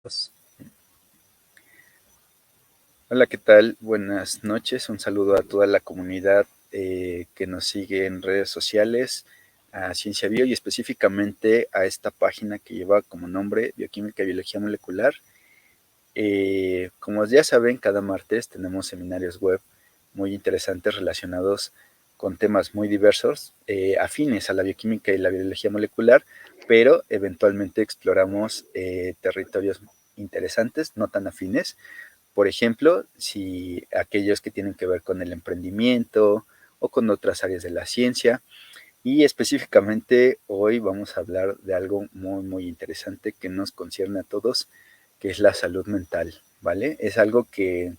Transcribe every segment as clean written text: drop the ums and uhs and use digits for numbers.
Pues, hola, ¿qué tal? Buenas noches. Un saludo a toda la comunidad que nos sigue en redes sociales, a Ciencia Bio y específicamente a esta página que lleva como nombre Bioquímica y Biología Molecular. Como ya saben, cada martes tenemos seminarios web muy interesantes relacionados con temas muy diversos, afines a la bioquímica y la biología molecular, pero eventualmente exploramos territorios interesantes, no tan afines. Por ejemplo, si aquellos que tienen que ver con el emprendimiento o con otras áreas de la ciencia. Y específicamente hoy vamos a hablar de algo muy interesante que nos concierne a todos, que es la salud mental, ¿vale? Es algo que,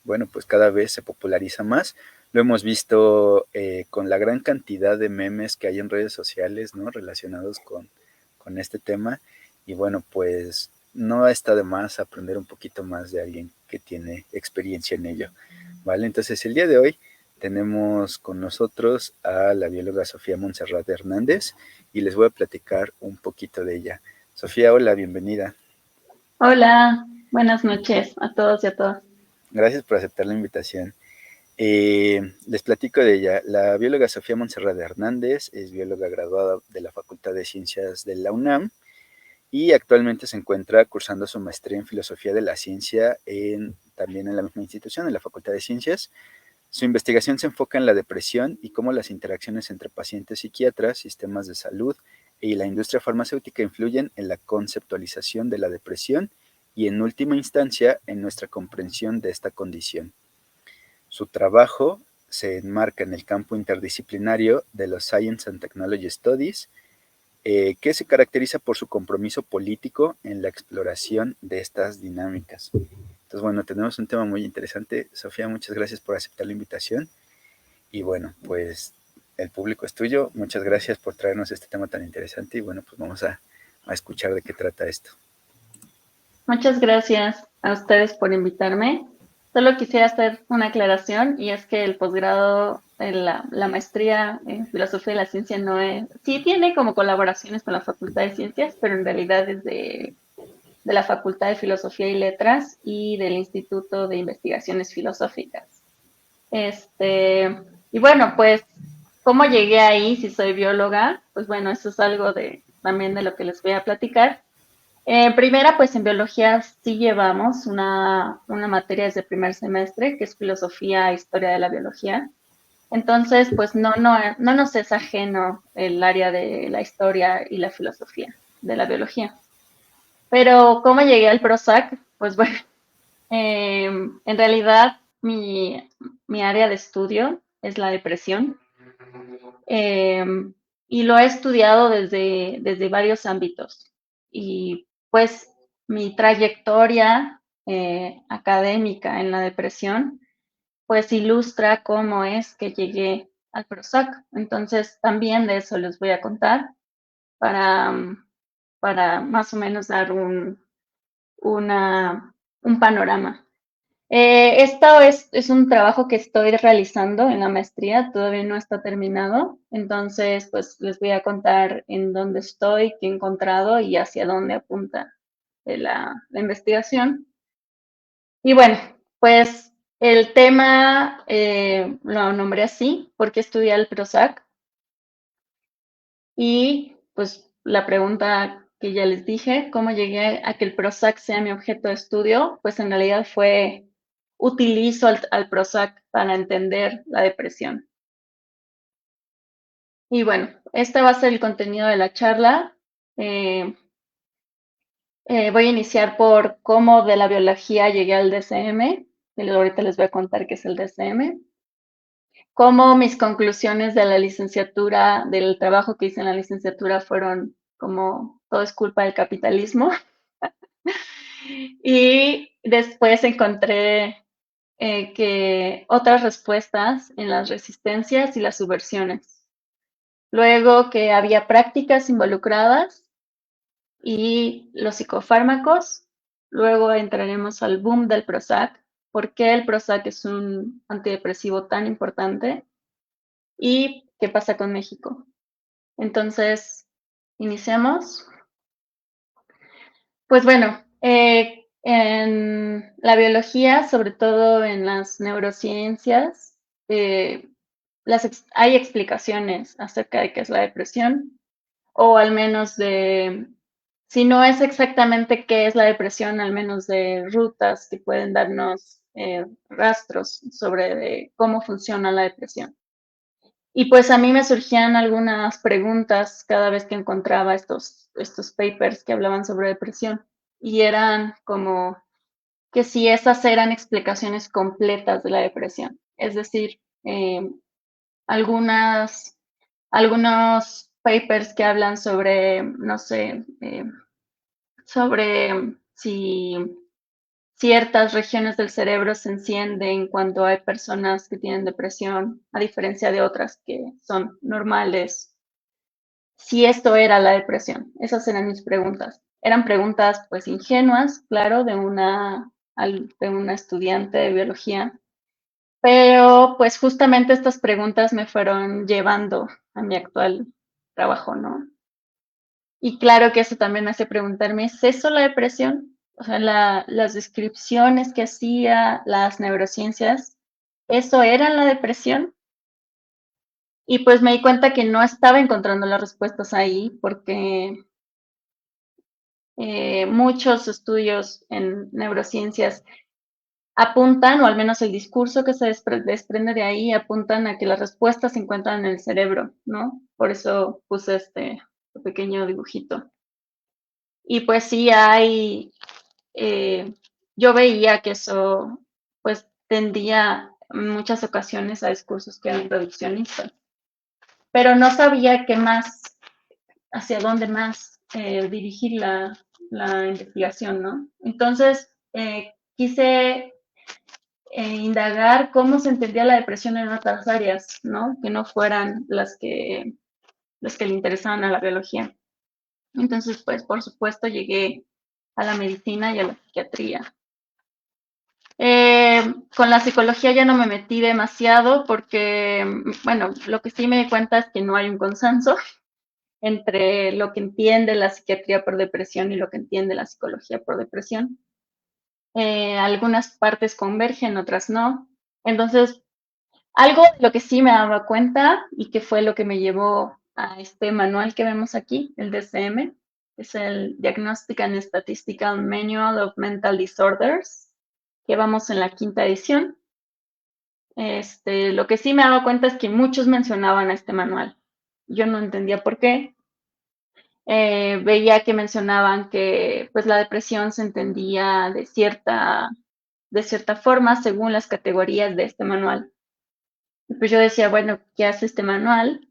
bueno, pues cada vez se populariza más. Lo hemos visto con la gran cantidad de memes que hay en redes sociales, ¿no? Relacionados con este tema. Y bueno, pues no está de más aprender un poquito más de alguien que tiene experiencia en ello, ¿vale? Entonces el día de hoy tenemos con nosotros a la bióloga Sofía Montserrat Hernández y les voy a platicar un poquito de ella. Sofía, hola, bienvenida. Hola, buenas noches a todos y a todas. Gracias por aceptar la invitación. Les platico de ella. La bióloga Sofía Montserrat Hernández es bióloga graduada de la Facultad de Ciencias de la UNAM y actualmente se encuentra cursando su maestría en Filosofía de la Ciencia también en la misma institución, en la Facultad de Ciencias. Su investigación se enfoca en la depresión y cómo las interacciones entre pacientes psiquiatras, sistemas de salud y la industria farmacéutica influyen en la conceptualización de la depresión y, en última instancia, en nuestra comprensión de esta condición. Su trabajo se enmarca en el campo interdisciplinario de los Science and Technology Studies, que se caracteriza por su compromiso político en la exploración de estas dinámicas. Entonces, bueno, tenemos un tema muy interesante. Sofía, muchas gracias por aceptar la invitación. Y bueno, pues el público es tuyo. Muchas gracias por traernos este tema tan interesante. Y bueno, pues vamos a escuchar de qué trata esto. Muchas gracias a ustedes por invitarme. Solo quisiera hacer una aclaración y es que el posgrado, la maestría en Filosofía de la Ciencia no es, sí tiene como colaboraciones con la Facultad de Ciencias, pero en realidad es de la Facultad de Filosofía y Letras y del Instituto de Investigaciones Filosóficas. Y bueno, pues, ¿cómo llegué ahí si soy bióloga? Pues bueno, eso es algo también de lo que les voy a platicar. Primera, pues en biología sí llevamos una materia desde primer semestre, que es filosofía e historia de la biología. Entonces, pues no nos es ajeno el área de la historia y la filosofía de la biología. Pero, ¿cómo llegué al PROSAC? Pues bueno, en realidad mi área de estudio es la depresión. Y lo he estudiado desde varios ámbitos. Y pues mi trayectoria académica en la depresión, pues ilustra cómo es que llegué al PROSAC. Entonces, también de eso les voy a contar para, para más o menos dar un panorama. Esto es un trabajo que estoy realizando en la maestría, todavía no está terminado, entonces pues les voy a contar en dónde estoy, qué he encontrado y hacia dónde apunta la investigación. Y bueno, pues el tema lo nombré así porque estudié el PROSAC y pues la pregunta que ya les dije, ¿cómo llegué a que el PROSAC sea mi objeto de estudio? Pues en realidad utilizo al Prozac para entender la depresión. Y bueno, este va a ser el contenido de la charla. Eh, Voy a iniciar por cómo de la biología llegué al DCM. Y ahorita les voy a contar qué es el DCM. Cómo mis conclusiones de la licenciatura, del trabajo que hice en la licenciatura, fueron como todo es culpa del capitalismo. Y después encontré que otras respuestas en las resistencias y las subversiones. Luego que había prácticas involucradas y los psicofármacos. Luego entraremos al boom del Prozac, por qué el Prozac es un antidepresivo tan importante y qué pasa con México. Entonces, iniciamos. Pues bueno, en la biología, sobre todo en las neurociencias, eh, hay explicaciones acerca de qué es la depresión, o al menos de, si no es exactamente qué es la depresión, al menos de rutas que pueden darnos rastros sobre cómo funciona la depresión. Y pues a mí me surgían algunas preguntas cada vez que encontraba estos papers que hablaban sobre depresión. Y eran como que si esas eran explicaciones completas de la depresión. Es decir, algunas, algunos papers que hablan sobre, no sé, sobre si ciertas regiones del cerebro se encienden cuando hay personas que tienen depresión, a diferencia de otras que son normales. Si esto era la depresión, esas eran mis preguntas. Eran preguntas pues ingenuas, claro, de una estudiante de biología, pero pues justamente estas preguntas me fueron llevando a mi actual trabajo, ¿no? Y claro que eso también me hace preguntarme, ¿es eso la depresión? O sea, las descripciones que hacía las neurociencias, ¿eso era la depresión? Y pues me di cuenta que no estaba encontrando las respuestas ahí porque muchos estudios en neurociencias apuntan, o al menos el discurso que se desprende de ahí, apuntan a que las respuestas se encuentran en el cerebro, ¿no? Por eso puse este pequeño dibujito. Y pues sí hay, yo veía que eso pues tendía en muchas ocasiones a discursos que eran reduccionistas, pero no sabía qué más, hacia dónde más dirigir la investigación, ¿no? Entonces quise indagar cómo se entendía la depresión en otras áreas, ¿no? Que no fueran las que le interesaban a la biología. Entonces, pues, por supuesto, llegué a la medicina y a la psiquiatría. Con la psicología ya no me metí demasiado porque, bueno, lo que sí me di cuenta es que no hay un consenso entre lo que entiende la psiquiatría por depresión y lo que entiende la psicología por depresión. Algunas partes convergen, otras no. Entonces, algo de lo que sí me daba cuenta y que fue lo que me llevó a este manual que vemos aquí, el DSM, es el Diagnostic and Statistical Manual of Mental Disorders, que vamos en la quinta edición. Lo que sí me daba cuenta es que muchos mencionaban a este manual. Yo no entendía por qué. Veía que mencionaban que pues la depresión se entendía de cierta forma según las categorías de este manual. Y pues yo decía, bueno, ¿qué hace este manual?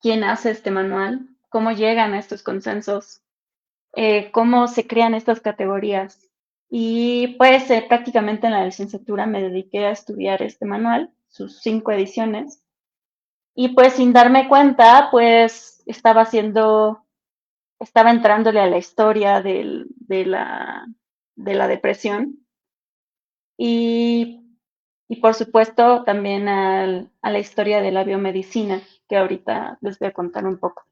¿Quién hace este manual? ¿Cómo llegan a estos consensos? ¿Cómo se crean estas categorías? Y pues prácticamente en la licenciatura me dediqué a estudiar este manual, sus 5 ediciones, y pues sin darme cuenta, pues estaba entrándole a la historia de la depresión y y por supuesto también a la historia de la biomedicina, que ahorita les voy a contar un poco.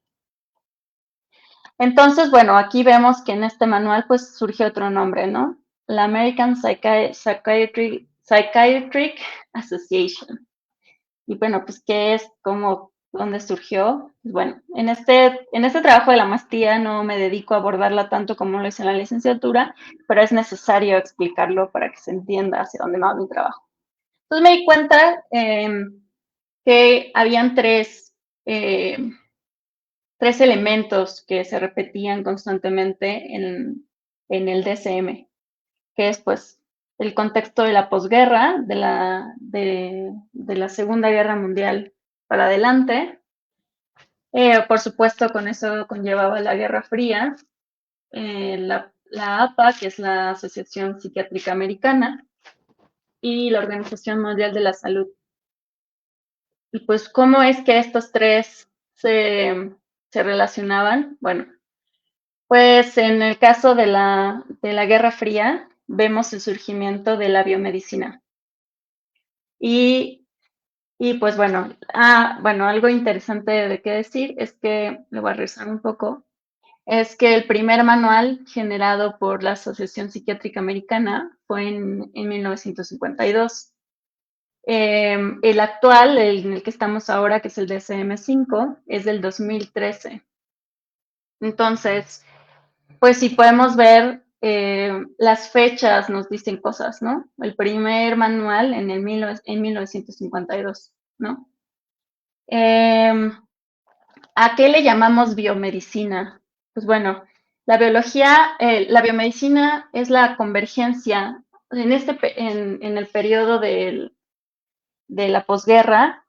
Entonces, bueno, aquí vemos que en este manual pues surge otro nombre, ¿no? La American Psychiatric Association. Y bueno, pues, ¿qué es? ¿Cómo? ¿Dónde surgió? Pues bueno, en este trabajo de la maestría no me dedico a abordarla tanto como lo hice en la licenciatura, pero es necesario explicarlo para que se entienda hacia dónde va mi trabajo. Entonces me di cuenta que habían eh, tres elementos que se repetían constantemente en el DSM, que es pues el contexto de la posguerra, de la Segunda Guerra Mundial para adelante. Por supuesto, con eso conllevaba la Guerra Fría, la APA, que es la Asociación Psiquiátrica Americana, y la Organización Mundial de la Salud. Y pues, ¿cómo es que estos tres se relacionaban? Bueno, pues en el caso de la Guerra Fría, vemos el surgimiento de la biomedicina. Y, y pues bueno, bueno, algo interesante de qué decir es que, le voy a regresar un poco, es que el primer manual generado por la Asociación Psiquiátrica Americana fue en 1952. El actual, en el que estamos ahora, que es el DSM-5, es del 2013. Entonces, pues si podemos ver, las fechas nos dicen cosas, ¿no? El primer manual en 1952, ¿no? Eh, ¿A qué le llamamos biomedicina? Pues bueno, la biomedicina es la convergencia en el periodo de la posguerra,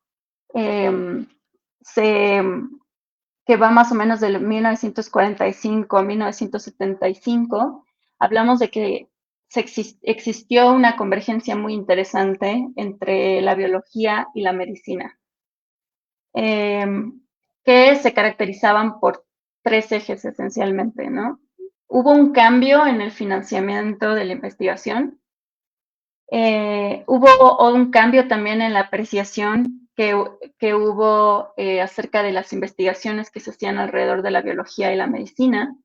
eh, se, que va más o menos de 1945 a 1975. Hablamos de que existió una convergencia muy interesante entre la biología y la medicina, eh, que se caracterizaban por tres ejes esencialmente, ¿no? Hubo un cambio en el financiamiento de la investigación. Hubo un cambio también en la apreciación que hubo, acerca de las investigaciones que se hacían alrededor de la biología y la medicina.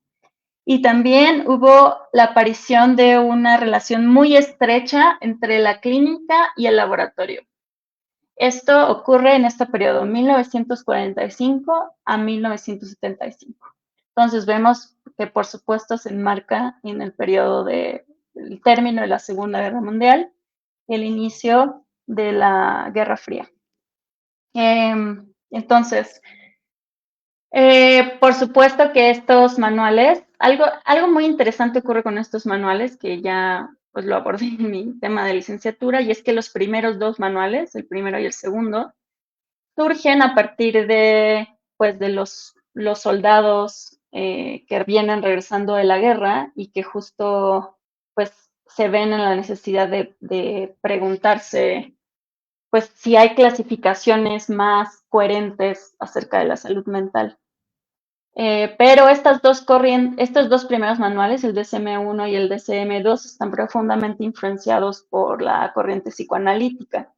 Y también hubo la aparición de una relación muy estrecha entre la clínica y el laboratorio. Esto ocurre en este periodo, 1945 a 1975. Entonces vemos que por supuesto se enmarca en el periodo del término de la Segunda Guerra Mundial, el inicio de la Guerra Fría. Entonces, por supuesto que estos manuales, algo muy interesante ocurre con estos manuales, que ya pues lo abordé en mi tema de licenciatura, y es que los primeros dos manuales, el primero y el segundo, surgen a partir de, pues, de los soldados, que vienen regresando de la guerra y que justo pues se ven en la necesidad de preguntarse pues si hay clasificaciones más coherentes acerca de la salud mental. Pero estos dos primeros manuales, el DSM-1 y el DSM-2, están profundamente influenciados por la corriente psicoanalítica.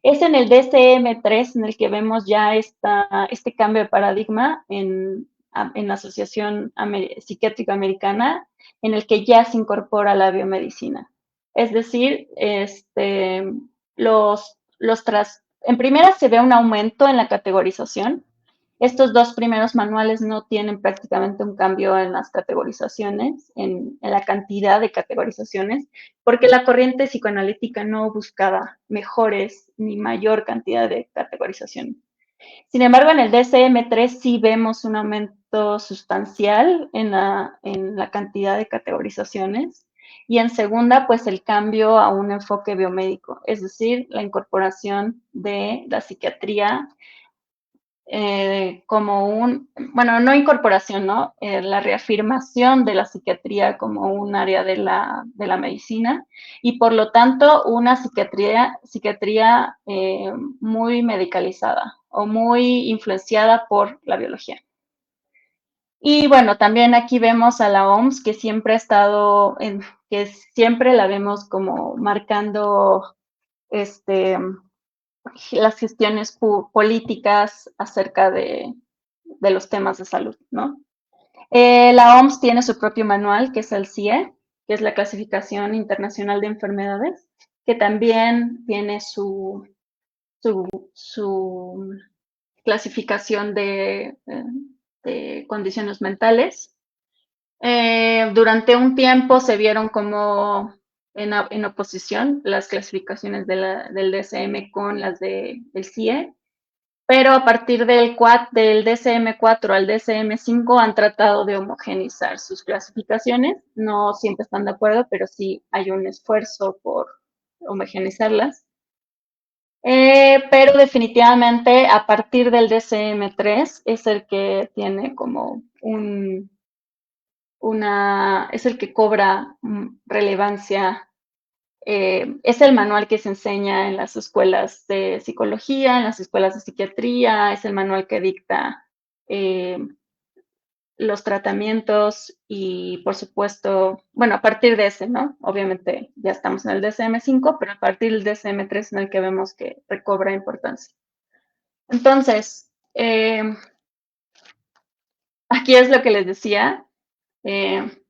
Es en el DSM-3 en el que vemos ya este cambio de paradigma en la Asociación Psiquiátrica Americana, en el que ya se incorpora la biomedicina. Es decir, en primera se ve un aumento en la categorización. Estos dos primeros manuales no tienen prácticamente un cambio en las categorizaciones, en la cantidad de categorizaciones, porque la corriente psicoanalítica no buscaba mejores ni mayor cantidad de categorización. Sin embargo, en el DSM-3 sí vemos un aumento sustancial en la cantidad de categorizaciones, y en segunda, pues el cambio a un enfoque biomédico, es decir, la incorporación de la psiquiatría, bueno, no incorporación, ¿no? La reafirmación de la psiquiatría como un área de la medicina, y por lo tanto una psiquiatría muy medicalizada o muy influenciada por la biología. Y bueno, también aquí vemos a la OMS, que siempre ha estado, que siempre la vemos como marcando las gestiones políticas acerca de los temas de salud, ¿no? La OMS tiene su propio manual, que es el CIE, que es la Clasificación Internacional de Enfermedades, que también tiene su clasificación de condiciones mentales. Durante un tiempo se vieron como en oposición las clasificaciones del DSM con las del CIE, pero a partir del DSM-4 al DSM-5 han tratado de homogenizar sus clasificaciones. No siempre están de acuerdo, pero sí hay un esfuerzo por homogenizarlas. Pero definitivamente a partir del DSM-3 es el que tiene como es el que cobra relevancia. Es el manual que se enseña en las escuelas de psicología, en las escuelas de psiquiatría, es el manual que dicta eh, los tratamientos y, por supuesto, bueno, a partir de ese, ¿no? Obviamente ya estamos en el DSM-5, pero a partir del DSM-3 en el que vemos que recobra importancia. Entonces, aquí es lo que les decía. Eh,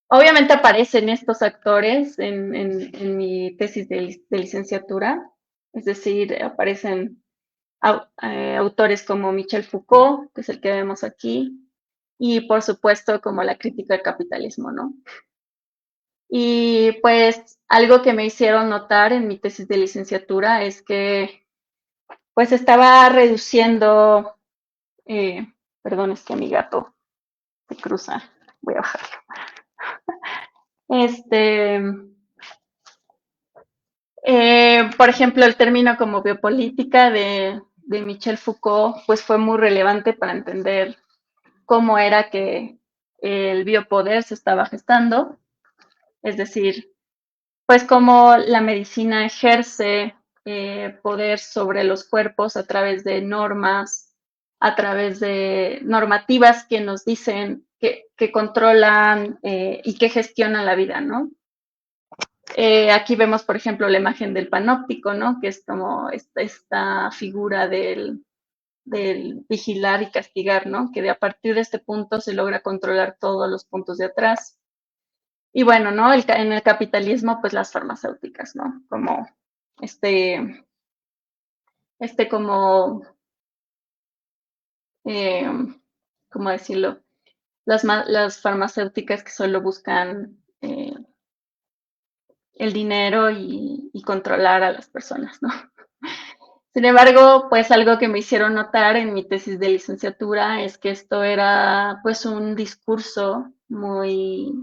Obviamente aparecen estos actores en mi tesis de licenciatura, es decir, aparecen autores como Michel Foucault, que es el que vemos aquí, y por supuesto como la crítica del capitalismo, ¿no? Y pues algo que me hicieron notar en mi tesis de licenciatura es que pues estaba reduciendo, eh, perdón, es que mi gato se cruza, voy a bajarlo. Este, por ejemplo, el término como biopolítica de Michel Foucault, pues fue muy relevante para entender cómo era que el biopoder se estaba gestando, es decir, pues cómo la medicina ejerce poder sobre los cuerpos a través de normas, a través de normativas que nos dicen que controlan y que gestionan la vida, ¿no? Aquí vemos, por ejemplo, la imagen del panóptico, ¿no? Que es como esta figura del vigilar y castigar, ¿no? Que a partir de este punto se logra controlar todos los puntos de atrás. Y bueno, ¿no? En el capitalismo, pues las farmacéuticas, ¿no? Como este, como, eh, ¿cómo decirlo? Las farmacéuticas que solo buscan el dinero y controlar a las personas, ¿no? Sin embargo, pues algo que me hicieron notar en mi tesis de licenciatura es que esto era pues un discurso muy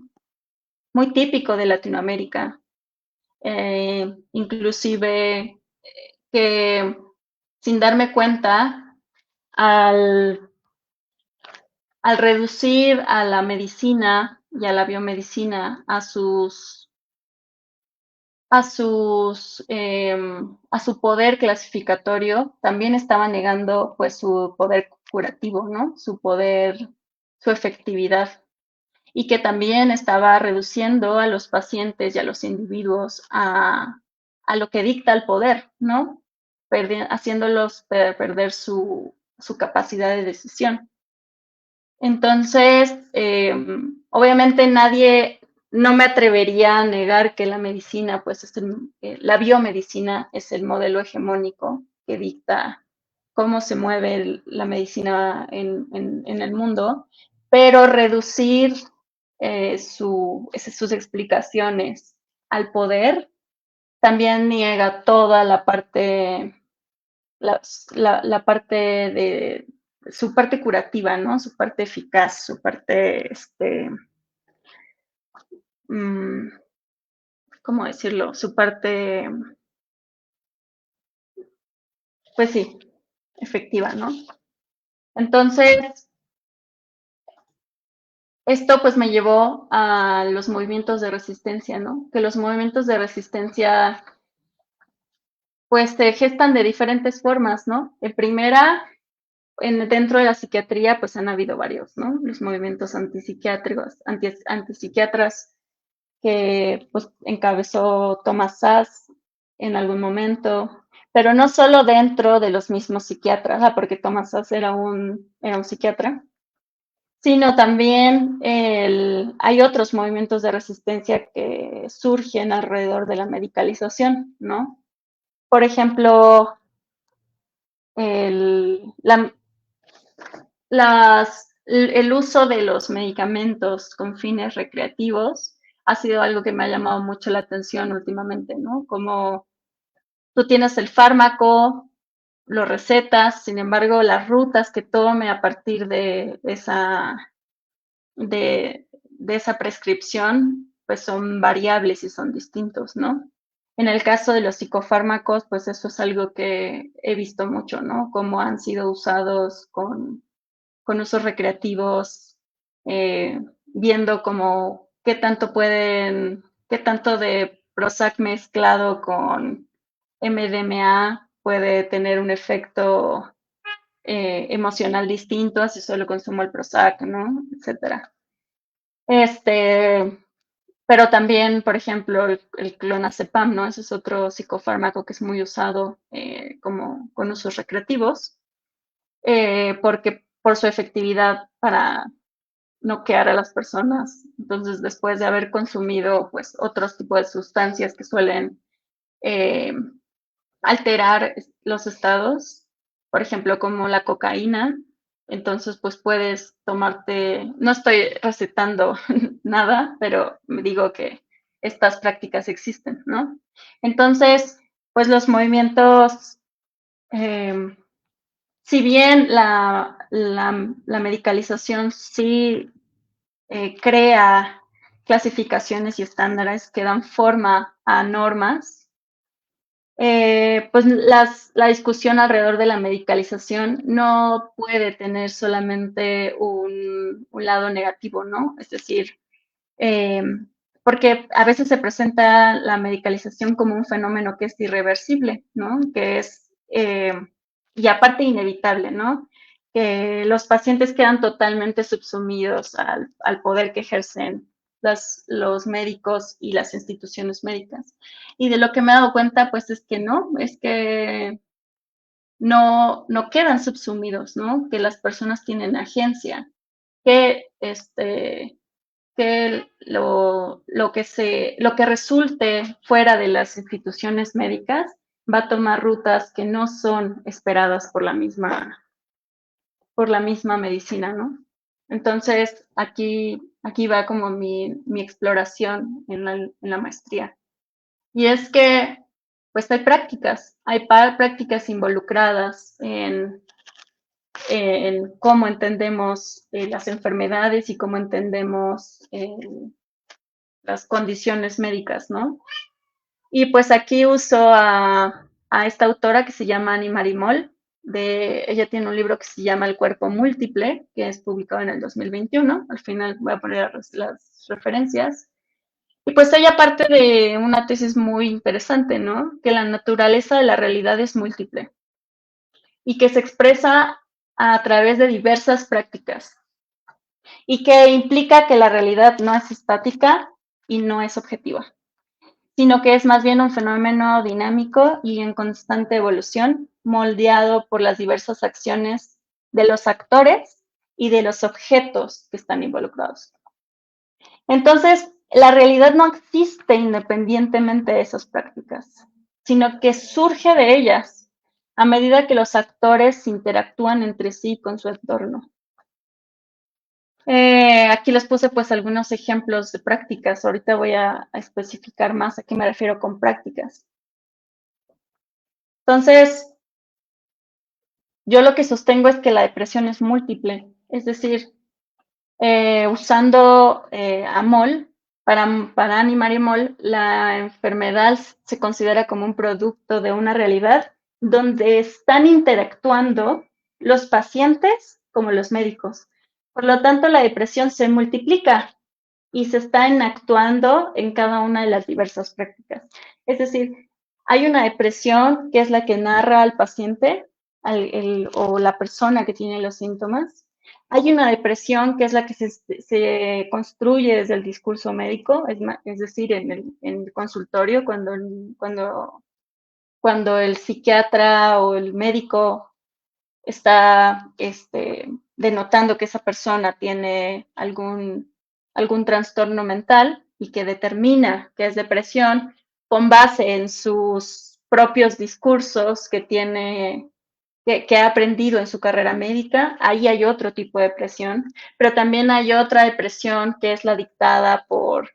típico de Latinoamérica, inclusive que sin darme cuenta, al, al reducir a la medicina y a la biomedicina a su poder clasificatorio, también estaba negando pues su poder curativo, ¿no? Su poder, su efectividad. Y que también estaba reduciendo a los pacientes y a los individuos a lo que dicta el poder, ¿no? Haciéndolos perder su capacidad de decisión. Entonces, obviamente no me atrevería a negar que la medicina, pues la biomedicina es el modelo hegemónico que dicta cómo se mueve la medicina en el mundo, pero reducir sus explicaciones al poder también niega toda la parte la parte de su parte curativa, ¿no? Su parte eficaz, su parte, mmm, ¿cómo decirlo? Su parte, pues sí, efectiva, ¿no? Entonces, esto pues me llevó a los movimientos de resistencia, ¿no? Que los movimientos de resistencia pues se gestan de diferentes formas, ¿no? En primera, dentro de la psiquiatría pues han habido varios, ¿no? Los movimientos antipsiquiátricos, antipsiquiatras que pues encabezó Thomas Szasz en algún momento, pero no solo dentro de los mismos psiquiatras, porque Thomas Szasz era un psiquiatra, sino también hay otros movimientos de resistencia que surgen alrededor de la medicalización, ¿no? Por ejemplo, el, la, el uso de los medicamentos con fines recreativos ha sido algo que me ha llamado mucho la atención últimamente, ¿no? Como tú tienes el fármaco, lo recetas, sin embargo, las rutas que tome a partir de esa prescripción, pues son variables y son distintos, ¿no? En el caso de los psicofármacos, pues eso es algo que he visto mucho, ¿no? Cómo han sido usados con usos recreativos, viendo como qué tanto de Prozac mezclado con MDMA puede tener un efecto emocional distinto si solo consumo el Prozac, ¿no? Etcétera. Pero también, por ejemplo, el clonazepam, ¿no? Ese es otro psicofármaco que es muy usado como con usos recreativos, porque por su efectividad noquear a las personas. Entonces, después de haber consumido pues otros tipos de sustancias que suelen eh, alterar los estados, por ejemplo, como la cocaína, entonces pues puedes tomarte, no estoy recetando nada, pero me digo que estas prácticas existen, ¿no? Entonces, pues los movimientos, eh, si bien la medicalización sí crea clasificaciones y estándares que dan forma a normas, pues la discusión alrededor de la medicalización no puede tener solamente un lado negativo, ¿no? Es decir, eh, porque a veces se presenta la medicalización como un fenómeno que es irreversible, ¿no? Que es, y aparte inevitable, ¿no? Que los pacientes quedan totalmente subsumidos al poder que ejercen los médicos y las instituciones médicas. Y de lo que me he dado cuenta, pues es que no, es que no quedan subsumidos, ¿no? Que las personas tienen agencia, que que lo que resulte fuera de las instituciones médicas va a tomar rutas que no son esperadas por la misma medicina, ¿no? Entonces, aquí va como mi exploración en la maestría. Y es que, pues hay prácticas involucradas en cómo entendemos las enfermedades y cómo entendemos las condiciones médicas, ¿no? Y pues aquí uso a esta autora que se llama Annie Marimol. Ella tiene un libro que se llama El cuerpo múltiple, que es publicado en el 2021. Al final voy a poner las referencias. Y pues ella parte de una tesis muy interesante, ¿no? Que la naturaleza de la realidad es múltiple y que se expresa a través de diversas prácticas y que implica que la realidad no es estática y no es objetiva, sino que es más bien un fenómeno dinámico y en constante evolución, moldeado por las diversas acciones de los actores y de los objetos que están involucrados. Entonces, la realidad no existe independientemente de esas prácticas, sino que surge de ellas a medida que los actores interactúan entre sí con su entorno. Aquí les puse pues algunos ejemplos de prácticas. Ahorita voy a especificar más a qué me refiero con prácticas. Entonces, yo lo que sostengo es que la depresión es múltiple, es decir, usando Amol, para animar Amol, la enfermedad se considera como un producto de una realidad donde están interactuando los pacientes como los médicos. Por lo tanto, la depresión se multiplica y se está actuando en cada una de las diversas prácticas. Es decir, hay una depresión que es la que narra al paciente o la persona que tiene los síntomas. Hay una depresión que es la que se construye desde el discurso médico, es decir, en el consultorio, cuando el psiquiatra o el médico está denotando que esa persona tiene algún trastorno mental y que determina que es depresión con base en sus propios discursos que ha aprendido en su carrera médica. Ahí hay otro tipo de depresión, pero también hay otra depresión que es la dictada por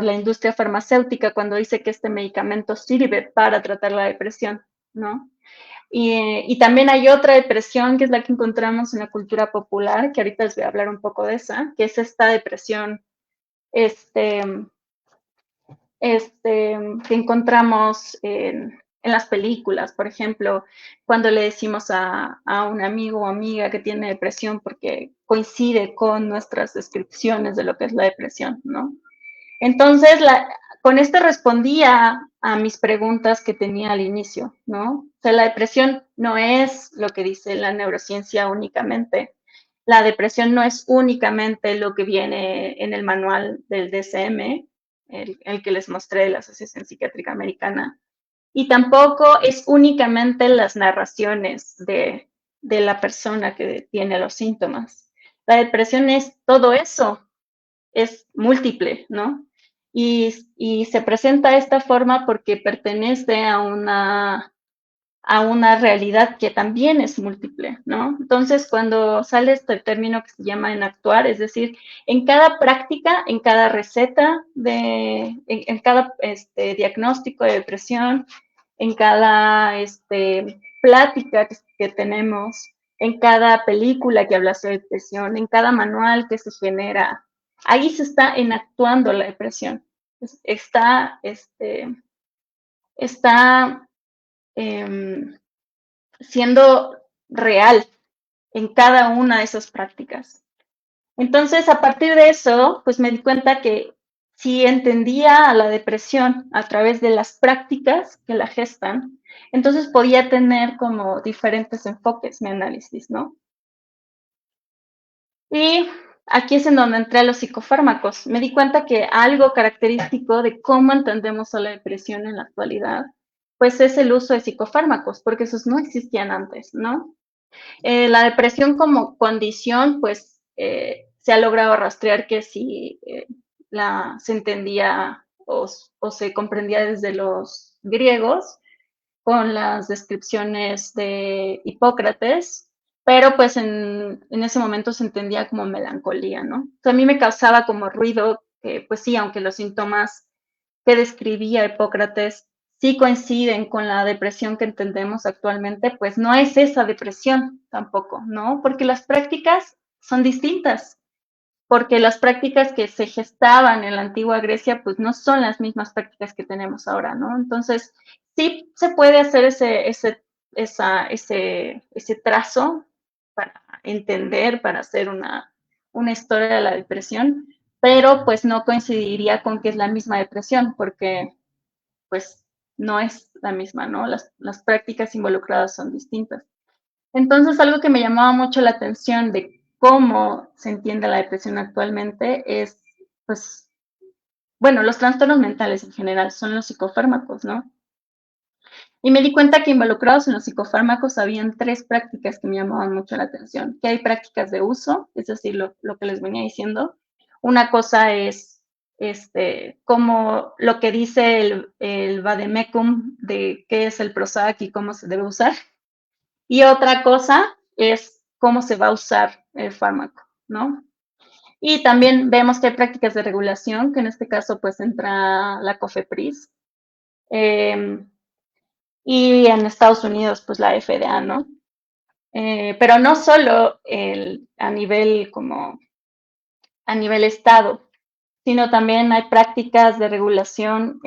la industria farmacéutica cuando dice que este medicamento sirve para tratar la depresión, ¿no? Y también hay otra depresión que es la que encontramos en la cultura popular, que ahorita les voy a hablar un poco de esa, que es esta depresión este, que encontramos en las películas, por ejemplo, cuando le decimos a un amigo o amiga que tiene depresión porque coincide con nuestras descripciones de lo que es la depresión, ¿no? Entonces, con esto respondía a mis preguntas que tenía al inicio, ¿no? O sea, la depresión no es lo que dice la neurociencia únicamente. La depresión no es únicamente lo que viene en el manual del DSM, el que les mostré de la Asociación Psiquiátrica Americana, y tampoco es únicamente las narraciones de la persona que tiene los síntomas. La depresión es todo eso, es múltiple, ¿no? Y se presenta de esta forma porque pertenece a una realidad que también es múltiple, ¿no? Entonces, cuando sale este término que se llama enactuar, es decir, en cada práctica, en cada receta, en cada diagnóstico de depresión, en cada plática que tenemos, en cada película que habla sobre depresión, en cada manual que se genera, ahí se está enactuando la depresión. Está eh, siendo real en cada una de esas prácticas. Entonces, a partir de eso, pues me di cuenta que si entendía a la depresión a través de las prácticas que la gestan, entonces podía tener como diferentes enfoques mi análisis, ¿no? Y aquí es en donde entré a los psicofármacos. Me di cuenta que algo característico de cómo entendemos a la depresión en la actualidad, pues es el uso de psicofármacos, porque esos no existían antes, ¿no? La depresión como condición, pues se ha logrado rastrear que si se entendía o se comprendía desde los griegos con las descripciones de Hipócrates, pero pues en ese momento se entendía como melancolía, ¿no? O sea, a mí me causaba como ruido, pues sí, aunque los síntomas que describía Hipócrates sí coinciden con la depresión que entendemos actualmente, pues no es esa depresión tampoco, ¿no? Porque las prácticas son distintas, porque las prácticas que se gestaban en la antigua Grecia, pues no son las mismas prácticas que tenemos ahora, ¿no? Entonces, sí se puede hacer ese trazo para entender, para hacer una historia de la depresión, pero pues no coincidiría con que es la misma depresión, porque pues no es la misma, ¿no? Las prácticas involucradas son distintas. Entonces, algo que me llamaba mucho la atención de cómo se entiende la depresión actualmente es, pues, bueno, los trastornos mentales en general son los psicofármacos, ¿no? Y me di cuenta que involucrados en los psicofármacos habían tres prácticas que me llamaban mucho la atención, que hay prácticas de uso, es decir, lo que les venía diciendo. Una cosa es como lo que dice el Vademecum de qué es el Prozac y cómo se debe usar. Y otra cosa es cómo se va a usar el fármaco, ¿no? Y también vemos que hay prácticas de regulación, que en este caso pues entra la COFEPRIS, eh, y en Estados Unidos pues la FDA, ¿no? Pero no solo a nivel como a nivel estado, sino también hay prácticas de regulación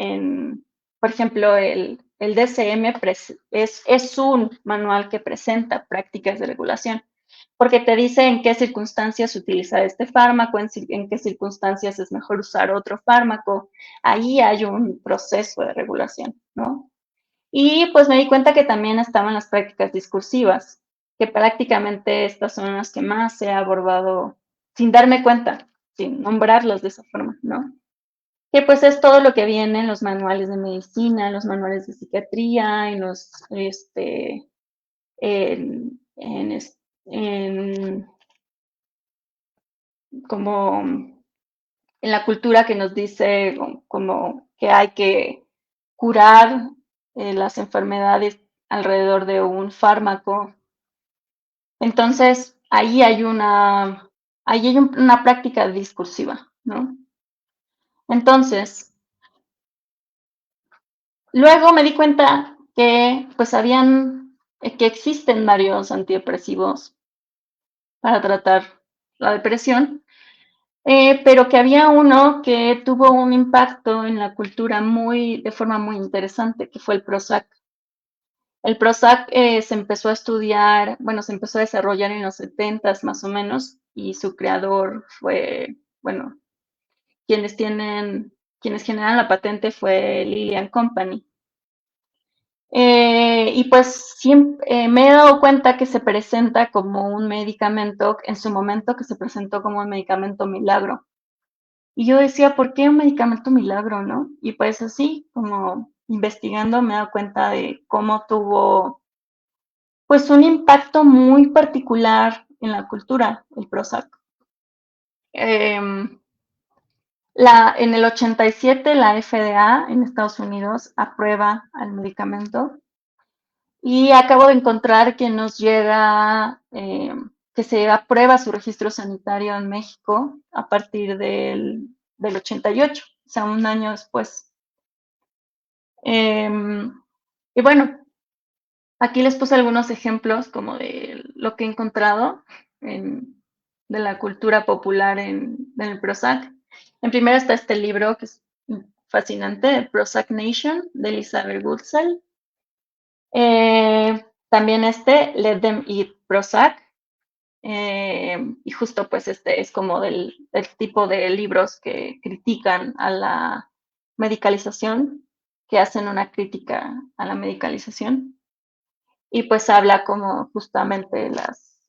por ejemplo, el DSM es un manual que presenta prácticas de regulación, porque te dice en qué circunstancias utilizar este fármaco, en qué circunstancias es mejor usar otro fármaco. Ahí hay un proceso de regulación, ¿no? Y pues me di cuenta que también estaban las prácticas discursivas, que prácticamente estas son las que más se ha abordado sin darme cuenta, sin nombrarlas de esa forma, ¿no? Que pues es todo lo que viene en los manuales de medicina, en los manuales de psiquiatría, en, en, en como en la cultura que nos dice como que hay que curar las enfermedades alrededor de un fármaco. Entonces, ahí hay una práctica discursiva, ¿no? Entonces, luego me di cuenta que pues que existen varios antidepresivos para tratar la depresión, pero que había uno que tuvo un impacto en la cultura de forma muy interesante, que fue el Prozac. El Prozac se empezó a estudiar, bueno, se empezó a desarrollar en los 70 más o menos, y su creador fue, bueno, quienes generan la patente fue Lilly Company. Y pues me he dado cuenta que se presenta como un medicamento, en su momento que se presentó como un medicamento milagro. Y yo decía, ¿por qué un medicamento milagro, no? Y pues así, como investigando, me he dado cuenta de cómo tuvo, pues, un impacto muy particular en la cultura, el Prozac. Em, en el 87 la FDA en Estados Unidos aprueba el medicamento y acabo de encontrar que nos llega, que se aprueba su registro sanitario en México a partir del 88, o sea, un año después. Em, y bueno, aquí les puse algunos ejemplos como de lo que he encontrado de la cultura popular en el Prozac. En primera está este libro que es fascinante, Prozac Nation, de Elizabeth Goodsell. También Let Them Eat Prozac. Y justo pues este es como del tipo de libros que critican a la medicalización, que hacen una crítica a la medicalización. Y pues habla como justamente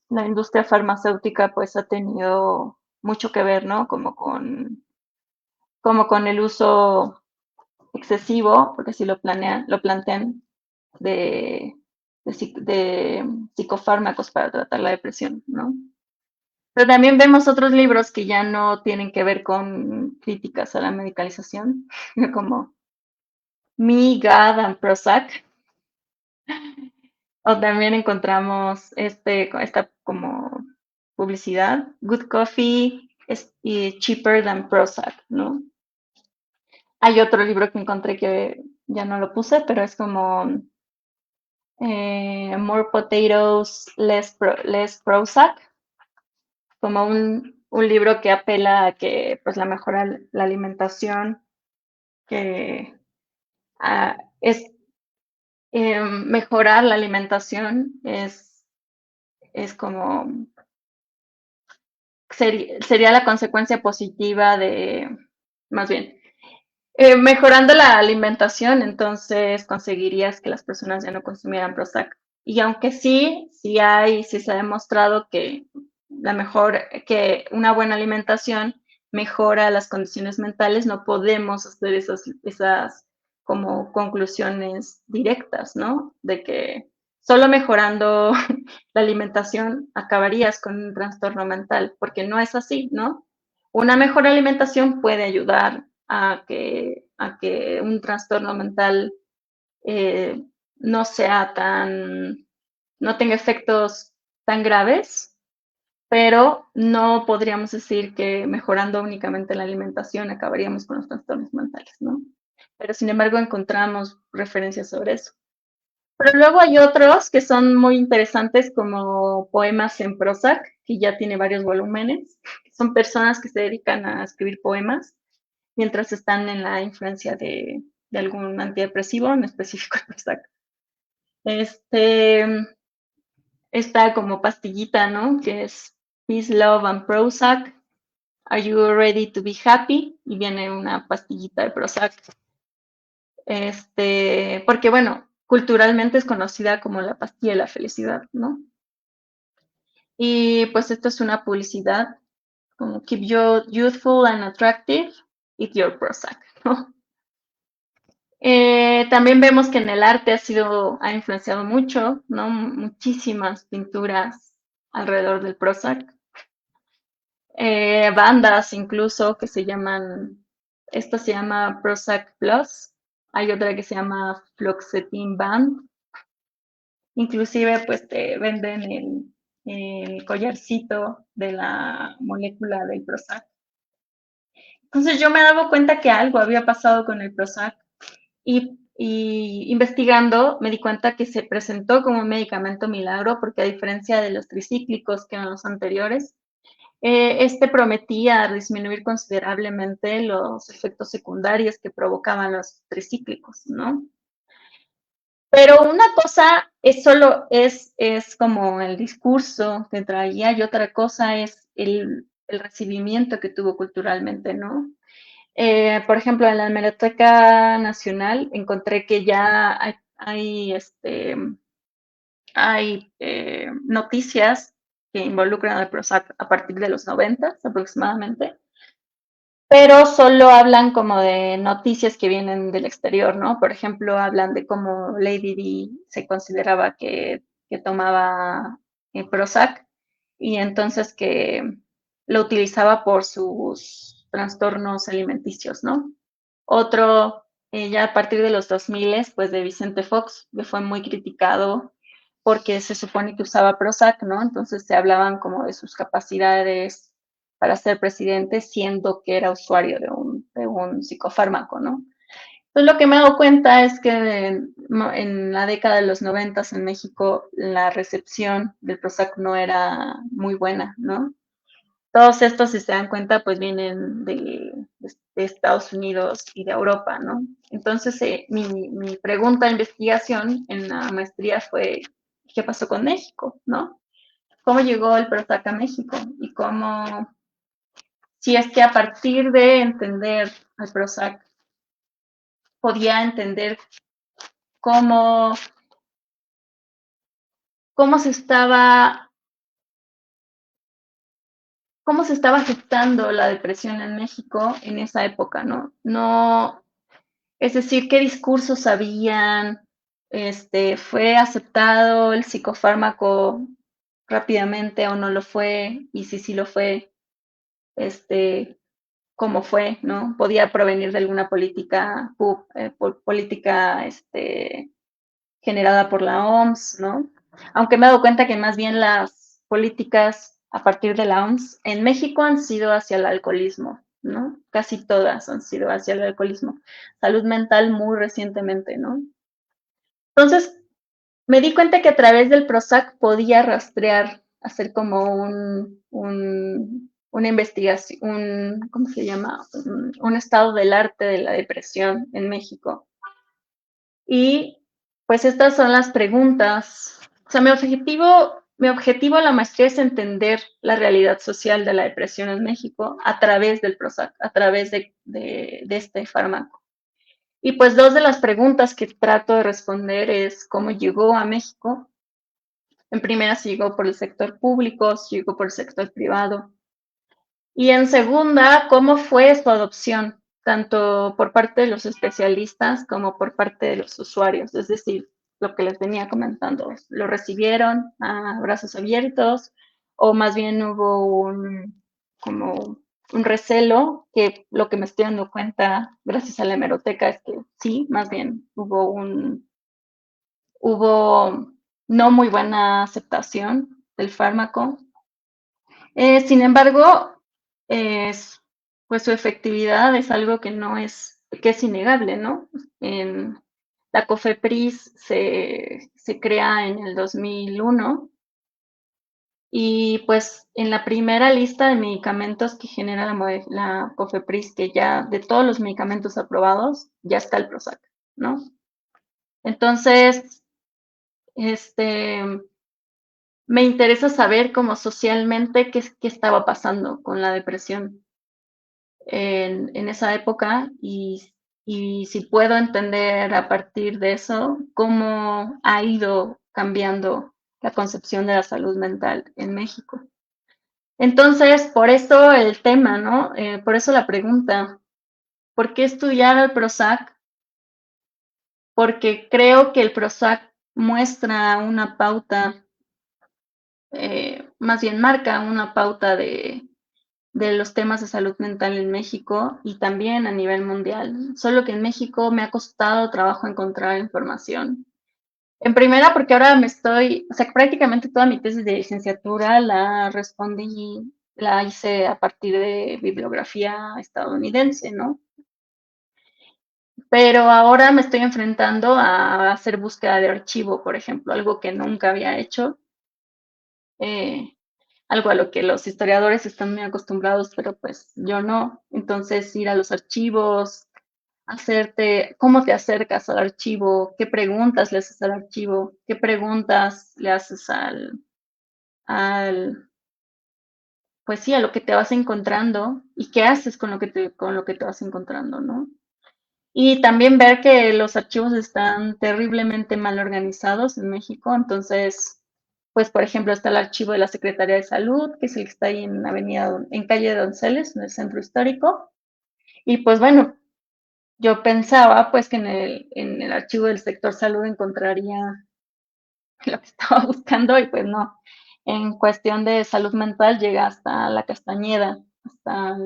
la industria farmacéutica pues ha tenido mucho que ver, ¿no? Como con el uso excesivo, porque así lo plantean, de, de psicofármacos para tratar la depresión, ¿no? Pero también vemos otros libros que ya no tienen que ver con críticas a la medicalización, como Me, God and Prozac. O también encontramos esta como publicidad, Good Coffee y Cheaper Than Prozac, ¿no? Hay otro libro que encontré que ya no lo puse, pero es como More Potatoes, Less Prozac, como un libro que apela a que pues la mejora la alimentación, que es mejorar la alimentación es como sería la consecuencia positiva más bien, mejorando la alimentación, entonces conseguirías que las personas ya no consumieran Prozac. Y aunque sí se ha demostrado que que una buena alimentación mejora las condiciones mentales, no podemos hacer esas como conclusiones directas, ¿no? De que solo mejorando la alimentación acabarías con un trastorno mental, porque no es así, ¿no? Una mejor alimentación puede ayudar a que un trastorno mental eh, no sea no tenga efectos tan graves, pero no podríamos decir que mejorando únicamente la alimentación acabaríamos con los trastornos mentales, ¿no? Pero sin embargo encontramos referencias sobre eso. Pero luego hay otros que son muy interesantes como Poemas en Prozac, que ya tiene varios volúmenes. Son personas que se dedican a escribir poemas mientras están en la influencia de algún antidepresivo, en específico el Prozac. Este, Esta como pastillita, ¿no? Que es Peace, Love and Prozac. Are you ready to be happy? Y viene una pastillita de Prozac. Porque bueno, culturalmente es conocida como la pastilla de la felicidad, ¿no? Y pues esto es una publicidad como Keep you youthful and attractive, eat your Prozac, ¿no? También vemos que en el arte ha influenciado mucho, ¿no? Muchísimas pinturas alrededor del Prozac. Bandas incluso que esta se llama Prozac Plus, hay otra que se llama Fluoxetine Band, inclusive pues te venden el collarcito de la molécula del Prozac. Entonces yo me daba cuenta que algo había pasado con el Prozac y investigando me di cuenta que se presentó como un medicamento milagro porque a diferencia de los tricíclicos que eran los anteriores, este prometía disminuir considerablemente los efectos secundarios que provocaban los tricíclicos, ¿no? Pero una cosa es como el discurso que traía y otra cosa es el recibimiento que tuvo culturalmente, ¿no? Por ejemplo, en la Hemeroteca Nacional encontré que ya hay noticias que involucran al Prozac a partir de los 90 aproximadamente, pero solo hablan como de noticias que vienen del exterior, ¿no? Por ejemplo, hablan de cómo Lady Di se consideraba que tomaba Prozac y entonces lo utilizaba por sus trastornos alimenticios, ¿no? Otro, ya a partir de los 2000, pues de Vicente Fox, que fue muy criticado porque se supone que usaba Prozac, ¿no? Entonces se hablaban como de sus capacidades para ser presidente, siendo que era usuario de un psicofármaco, ¿no? Entonces lo que me he dado cuenta es que en la década de los 90 en México la recepción del Prozac no era muy buena, ¿no? Todos estos, si se dan cuenta, pues vienen de Estados Unidos y de Europa, ¿no? Entonces, mi pregunta de investigación en la maestría fue, ¿qué pasó con México, no? ¿Cómo llegó el Prozac a México? Y cómo, si es que a partir de entender al Prozac, podía entender cómo, cómo se estaba, cómo se estaba gestando la depresión en México en esa época, ¿no? No, es decir, qué discursos habían, fue aceptado el psicofármaco rápidamente o no lo fue, y si sí lo fue, este, cómo fue, ¿no? Podía provenir de alguna política, política, generada por la OMS, ¿no? Aunque me he dado cuenta que más bien las políticas a partir de la OMS en México han sido hacia el alcoholismo, ¿no? Casi todas han sido hacia el alcoholismo. Salud mental muy recientemente, ¿no? Entonces, me di cuenta que a través del Prozac podía rastrear, hacer como una investigación, ¿cómo se llama? Un estado del arte de la depresión en México. Y pues estas son las preguntas. O sea, mi objetivo en la maestría es entender la realidad social de la depresión en México a través del Prozac, a través de este fármaco. Y pues dos de las preguntas que trato de responder es cómo llegó a México. En primera, si llegó por el sector público, si llegó por el sector privado. Y en segunda, cómo fue su adopción, tanto por parte de los especialistas como por parte de los usuarios. Es decir, lo que les venía comentando, ¿lo recibieron a brazos abiertos o más bien hubo como un recelo? Que lo que me estoy dando cuenta gracias a la hemeroteca es que sí, más bien hubo no muy buena aceptación del fármaco. Sin embargo, pues su efectividad es algo que no es, que es innegable, ¿no? En la COFEPRIS se crea en el 2001 y pues en la primera lista de medicamentos que genera la COFEPRIS, que ya de todos los medicamentos aprobados, ya está el Prozac, ¿no? Entonces, este, me interesa saber cómo socialmente qué estaba pasando con la depresión en esa época y si puedo entender a partir de eso cómo ha ido cambiando la concepción de la salud mental en México. Entonces, por eso el tema, ¿no? Por eso la pregunta, ¿por qué estudiar el Prozac? Porque creo que el Prozac muestra una pauta, más bien marca una pauta de los temas de salud mental en México y también a nivel mundial. Solo que en México me ha costado trabajo encontrar información. En primera, porque ahora o sea, prácticamente toda mi tesis de licenciatura la respondí, la hice a partir de bibliografía estadounidense, ¿no? Pero ahora me estoy enfrentando a hacer búsqueda de archivo, por ejemplo, algo que nunca había hecho. Algo a lo que los historiadores están muy acostumbrados, pero pues yo no. Entonces, ir a los archivos, cómo te acercas al archivo, qué preguntas le haces al archivo, qué preguntas le haces al, pues sí, a lo que te vas encontrando y qué haces con lo que te vas encontrando, ¿no? Y también ver que los archivos están terriblemente mal organizados en México, entonces pues por ejemplo está el archivo de la Secretaría de Salud, que es el que está ahí en calle de Donceles, en el centro histórico. Y pues bueno, yo pensaba pues que en el archivo del sector salud encontraría lo que estaba buscando y pues no. en cuestión de salud mental llega hasta la Castañeda, hasta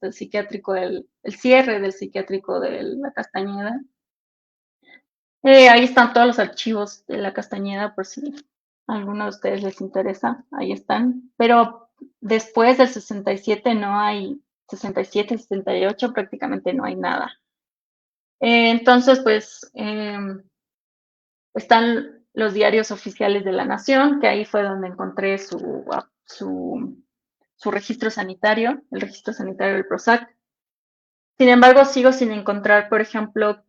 el psiquiátrico, el cierre del psiquiátrico de la Castañeda. Ahí están todos los archivos de la Castañeda, por si a alguno de ustedes les interesa, ahí están. Pero después del 67 no hay, 67, 68 prácticamente no hay nada. Entonces, pues, están los diarios oficiales de la Nación, que ahí fue donde encontré su registro sanitario, el registro sanitario del PROSAC. Sin embargo, sigo sin encontrar, por ejemplo,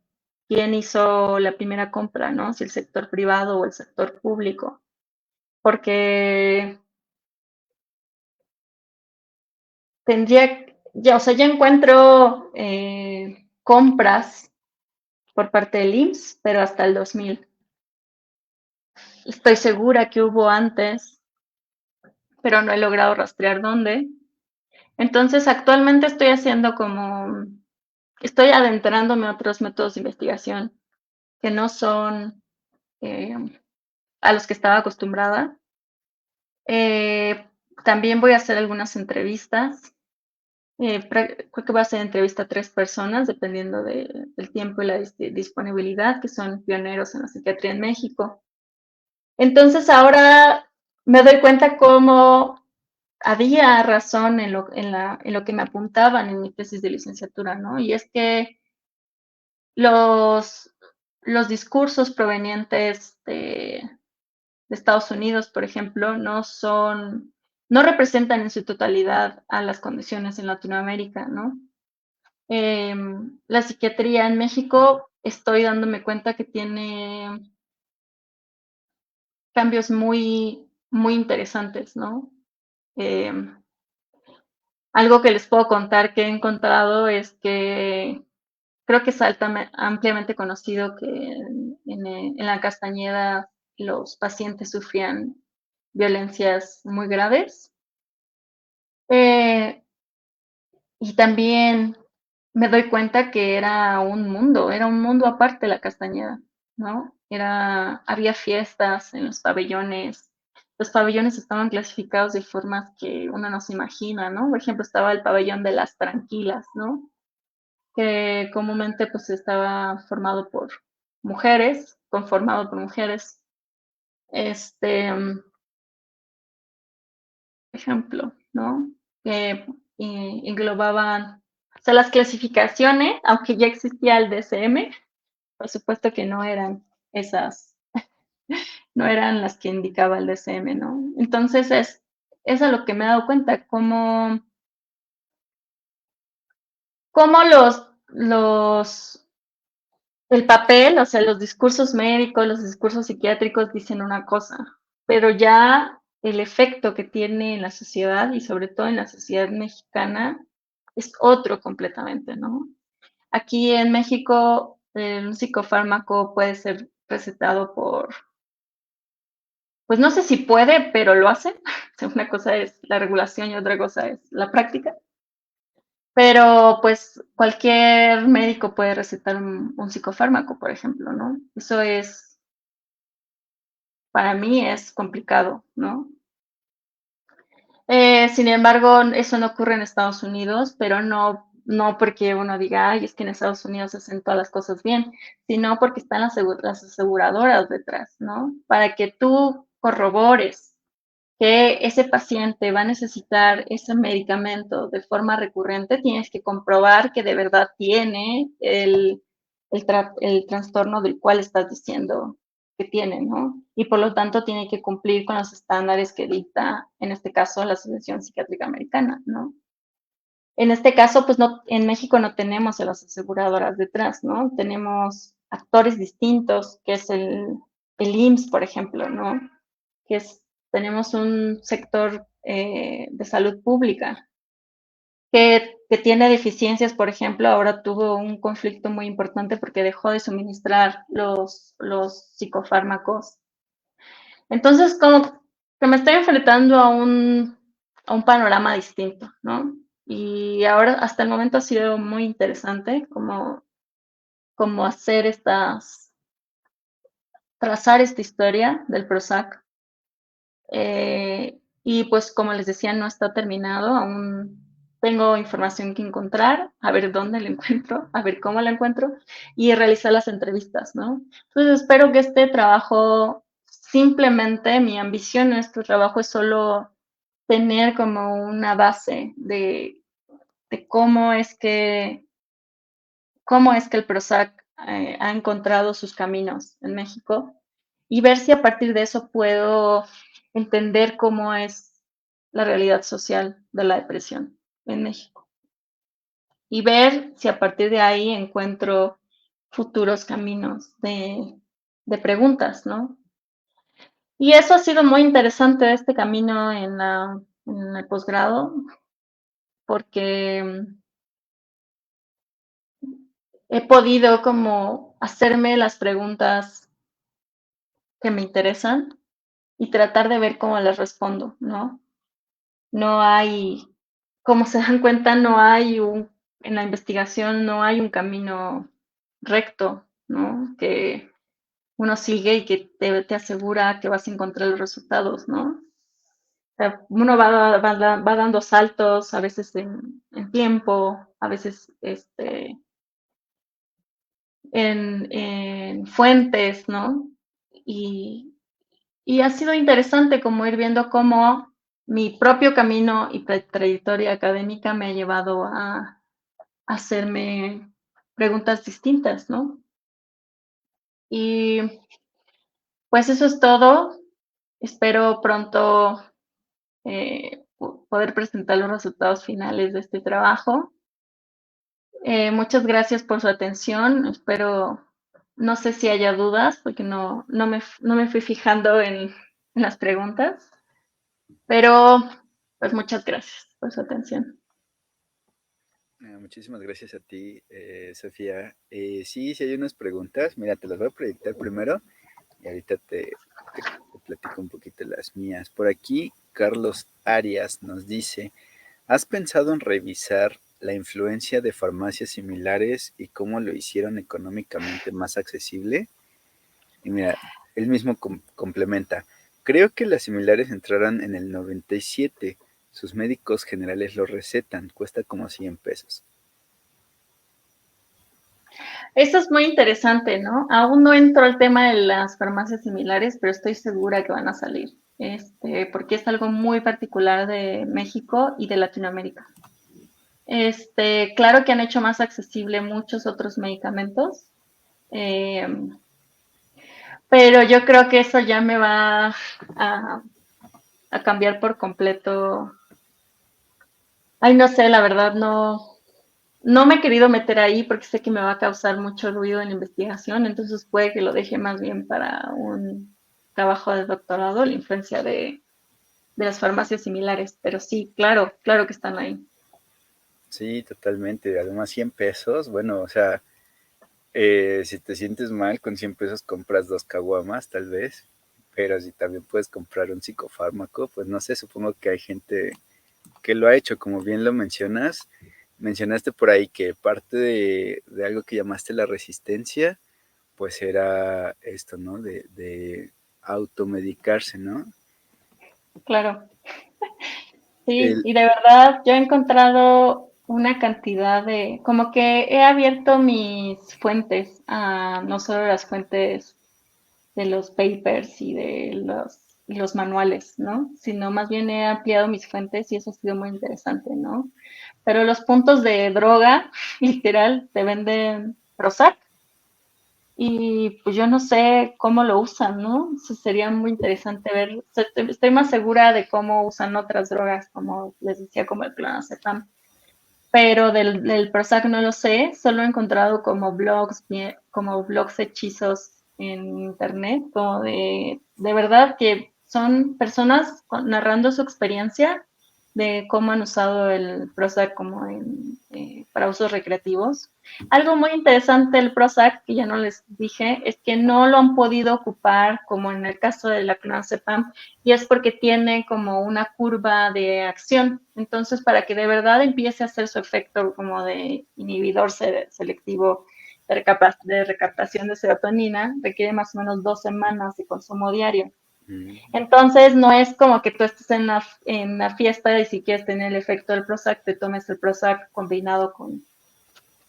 quién hizo la primera compra, ¿no? Si el sector privado o el sector público. Porque ya, o sea, ya encuentro compras por parte del IMSS, pero hasta el 2000. Estoy segura que hubo antes, pero no he logrado rastrear dónde. Entonces, actualmente estoy adentrándome a otros métodos de investigación que no son eh, a los que estaba acostumbrada. Eh, También voy a hacer algunas entrevistas. Creo que voy a hacer entrevista a 3 personas, dependiendo del tiempo y la disponibilidad, que son pioneros en la psiquiatría en México. Entonces, ahora me doy cuenta cómo había razón en lo que me apuntaban en mi tesis de licenciatura, ¿no? Y es que los, los discursos provenientes de Estados Unidos, por ejemplo, no representan en su totalidad a las condiciones en Latinoamérica, ¿no? La psiquiatría en México, estoy dándome cuenta que tiene cambios muy, muy interesantes, ¿no? Em, Algo que les puedo contar que he encontrado es que creo que es ampliamente conocido que en la Castañeda los pacientes sufrían violencias muy graves. Eh, y también me doy cuenta que era un mundo aparte la Castañeda, ¿no? Había fiestas en los pabellones estaban clasificados de formas que uno no se imagina, ¿no? Por ejemplo, estaba el pabellón de las tranquilas, ¿no? Que comúnmente pues estaba conformado por mujeres. Ejemplo, ¿no? Que englobaban, o sea, las clasificaciones, aunque ya existía el DSM, por supuesto que esas, no eran las que indicaba el DSM, ¿no? Entonces es a lo que me he dado cuenta, cómo el papel, o sea, los discursos médicos, los discursos psiquiátricos dicen una cosa, pero ya el efecto que tiene en la sociedad y sobre todo en la sociedad mexicana es otro completamente, ¿no? Aquí en México, un psicofármaco puede ser recetado pues no sé si puede, pero lo hacen. Una cosa es la regulación y otra cosa es la práctica. Pero pues cualquier médico puede recetar un psicofármaco, por ejemplo, ¿no? Para mí es complicado, ¿no? Sin embargo, eso no ocurre en Estados Unidos, pero no porque uno diga, ay, es que en Estados Unidos hacen todas las cosas bien, sino porque están las aseguradoras detrás, ¿no? Para que tú corrobores que ese paciente va a necesitar ese medicamento de forma recurrente, tienes que comprobar que de verdad tiene el trastorno del cual estás diciendo que tiene, ¿no? Y por lo tanto tiene que cumplir con los estándares que dicta, en este caso, la Asociación Psiquiátrica Americana, ¿no? En este caso, pues no, en México no tenemos a las aseguradoras detrás, ¿no? Tenemos actores distintos, que es el IMSS, por ejemplo, ¿no? Que es, Tenemos un sector de salud pública que tiene deficiencias, por ejemplo, ahora tuvo un conflicto muy importante porque dejó de suministrar los psicofármacos. Entonces, como que me estoy enfrentando a un panorama distinto, ¿no? Y ahora, hasta el momento, ha sido muy interesante como trazar esta historia del PROSAC Y pues como les decía, no está terminado, aún tengo información que encontrar, a ver dónde la encuentro, a ver cómo la encuentro y realizar las entrevistas, ¿no? Entonces espero que este trabajo, simplemente mi ambición en este trabajo es solo tener como una base de cómo es que el PROSAC ha encontrado sus caminos en México y ver si a partir de eso puedo entender cómo es la realidad social de la depresión en México y ver si a partir de ahí encuentro futuros caminos de preguntas, ¿no? Y eso ha sido muy interesante este camino en el posgrado, porque he podido como hacerme las preguntas que me interesan y tratar de ver cómo les respondo, ¿no? No hay, como se dan cuenta, en la investigación no hay un camino recto, ¿no? Que uno sigue y que te asegura que vas a encontrar los resultados, ¿no? O sea, uno va dando saltos, a veces en tiempo, a veces en fuentes, ¿no? Y, y ha sido interesante como ir viendo cómo mi propio camino y trayectoria académica me ha llevado a hacerme preguntas distintas, ¿no? Y pues eso es todo. Espero pronto poder presentar los resultados finales de este trabajo. Muchas gracias por su atención. Espero, no sé si haya dudas, porque no me fui fijando en las preguntas, pero pues muchas gracias por su atención. Muchísimas gracias a ti, Sofía. Sí, sí hay unas preguntas. Mira, te las voy a proyectar primero y ahorita te platico un poquito las mías. Por aquí, Carlos Arias nos dice, ¿has pensado en revisar la influencia de farmacias similares y cómo lo hicieron económicamente más accesible? Y mira, él mismo complementa, creo que las similares entraron en el 97. Sus médicos generales lo recetan, cuesta como 100 pesos. Eso es muy interesante, ¿no? Aún no entró el tema de las farmacias similares, pero estoy segura que van a salir, porque es algo muy particular de México y de Latinoamérica. Claro que han hecho más accesible muchos otros medicamentos, eh, pero yo creo que eso ya me va a cambiar por completo. Ay, no sé, la verdad no me he querido meter ahí porque sé que me va a causar mucho ruido en la investigación, entonces puede que lo deje más bien para un trabajo de doctorado, la influencia de las farmacias similares, pero sí, claro, claro que están ahí. Sí, totalmente. Además, 100 pesos, bueno, o sea, si te sientes mal, con 100 pesos compras 2 caguamas, tal vez, pero si también puedes comprar un psicofármaco, pues no sé, supongo que hay gente que lo ha hecho, como bien lo mencionas. Mencionaste por ahí que parte de algo que llamaste la resistencia, pues era esto, ¿no? De automedicarse, ¿no? Claro, sí, El, y de verdad yo he encontrado una cantidad como que he abierto mis fuentes, no solo las fuentes de los papers y de los manuales, ¿no? Sino más bien he ampliado mis fuentes y eso ha sido muy interesante, ¿no? Pero los puntos de droga, literal, te venden Prozac y pues yo no sé cómo lo usan, ¿no? Eso sería muy interesante ver. O sea, estoy más segura de cómo usan otras drogas, como les decía, como el clonazepam. Pero del Prozac no lo sé, solo he encontrado como blogs hechizos en internet, como de verdad que son personas narrando su experiencia de cómo han usado el Prozac como para usos recreativos. Algo muy interesante del Prozac, que ya no les dije, es que no lo han podido ocupar como en el caso de la clonazepam, y es porque tiene como una curva de acción. Entonces, para que de verdad empiece a hacer su efecto como de inhibidor selectivo de recaptación de serotonina, requiere más o menos 2 semanas de consumo diario. Entonces, no es como que tú estés en una fiesta y si quieres tener el efecto del Prozac, te tomes el Prozac combinado con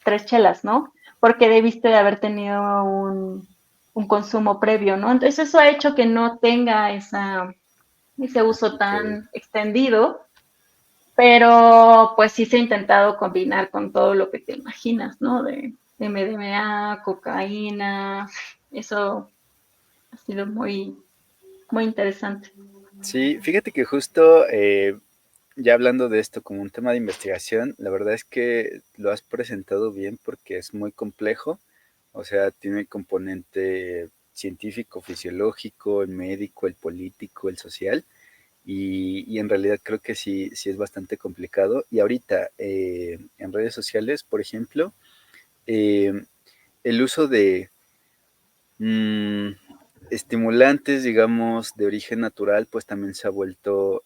3 chelas, ¿no? Porque debiste de haber tenido un consumo previo, ¿no? Entonces, eso ha hecho que no tenga ese uso Ok. tan extendido, pero pues sí se ha intentado combinar con todo lo que te imaginas, ¿no? De MDMA, cocaína, eso ha sido muy, muy interesante. Sí, fíjate que justo ya hablando de esto como un tema de investigación, la verdad es que lo has presentado bien porque es muy complejo, o sea, tiene el componente científico, fisiológico, el médico, el político, el social, y en realidad creo que sí, sí es bastante complicado. Y ahorita en redes sociales, por ejemplo, eh, el uso de mm, estimulantes, digamos, de origen natural, pues también se ha vuelto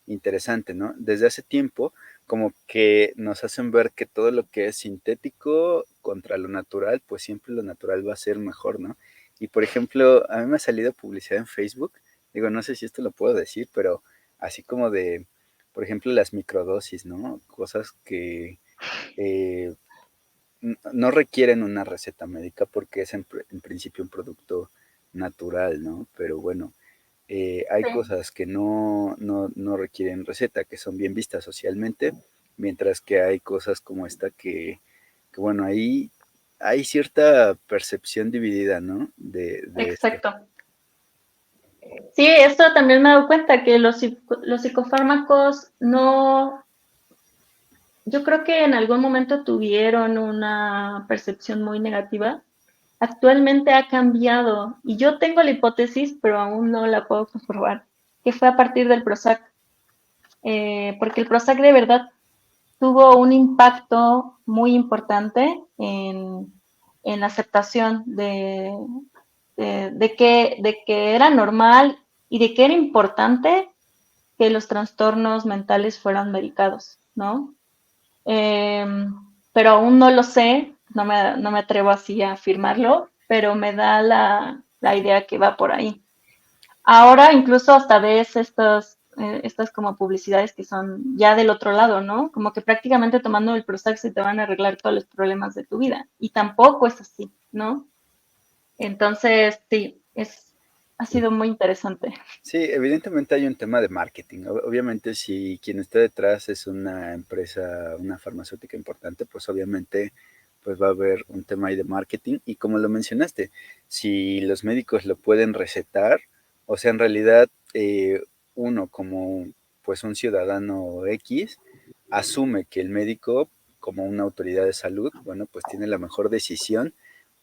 interesante, ¿no? Desde hace tiempo, como que nos hacen ver que todo lo que es sintético contra lo natural, pues siempre lo natural va a ser mejor, ¿no? Y por ejemplo, a mí me ha salido publicidad en Facebook, digo, no sé si esto lo puedo decir, pero así como de, por ejemplo, las microdosis, ¿no? Cosas que eh, no requieren una receta médica porque es en principio un producto natural, ¿no? Pero bueno, hay Sí, cosas que no requieren receta, que son bien vistas socialmente, mientras que hay cosas como esta que bueno, ahí hay cierta percepción dividida, ¿no? De esto. exacto. Sí, esto también me he dado cuenta que los psicofármacos no, yo creo que en algún momento tuvieron una percepción muy negativa. Actualmente ha cambiado y yo tengo la hipótesis, pero aún no la puedo comprobar, que fue a partir del Prozac, porque el Prozac de verdad tuvo un impacto muy importante en la aceptación de que era normal y de que era importante que los trastornos mentales fueran medicados, ¿no? Eh, pero aún no lo sé, no me atrevo así a afirmarlo, pero me da la idea que va por ahí. Ahora incluso hasta ves estas como publicidades que son ya del otro lado, ¿no? Como que prácticamente tomando el Prozac se te van a arreglar todos los problemas de tu vida. Y tampoco es así, ¿no? Entonces, sí, ha sido muy interesante. Sí, evidentemente hay un tema de marketing. Obviamente, si quien está detrás es una empresa, una farmacéutica importante, pues obviamente pues va a haber un tema ahí de marketing. Y como lo mencionaste, si los médicos lo pueden recetar, o sea, en realidad uno como pues un ciudadano X asume que el médico, como una autoridad de salud, bueno, pues tiene la mejor decisión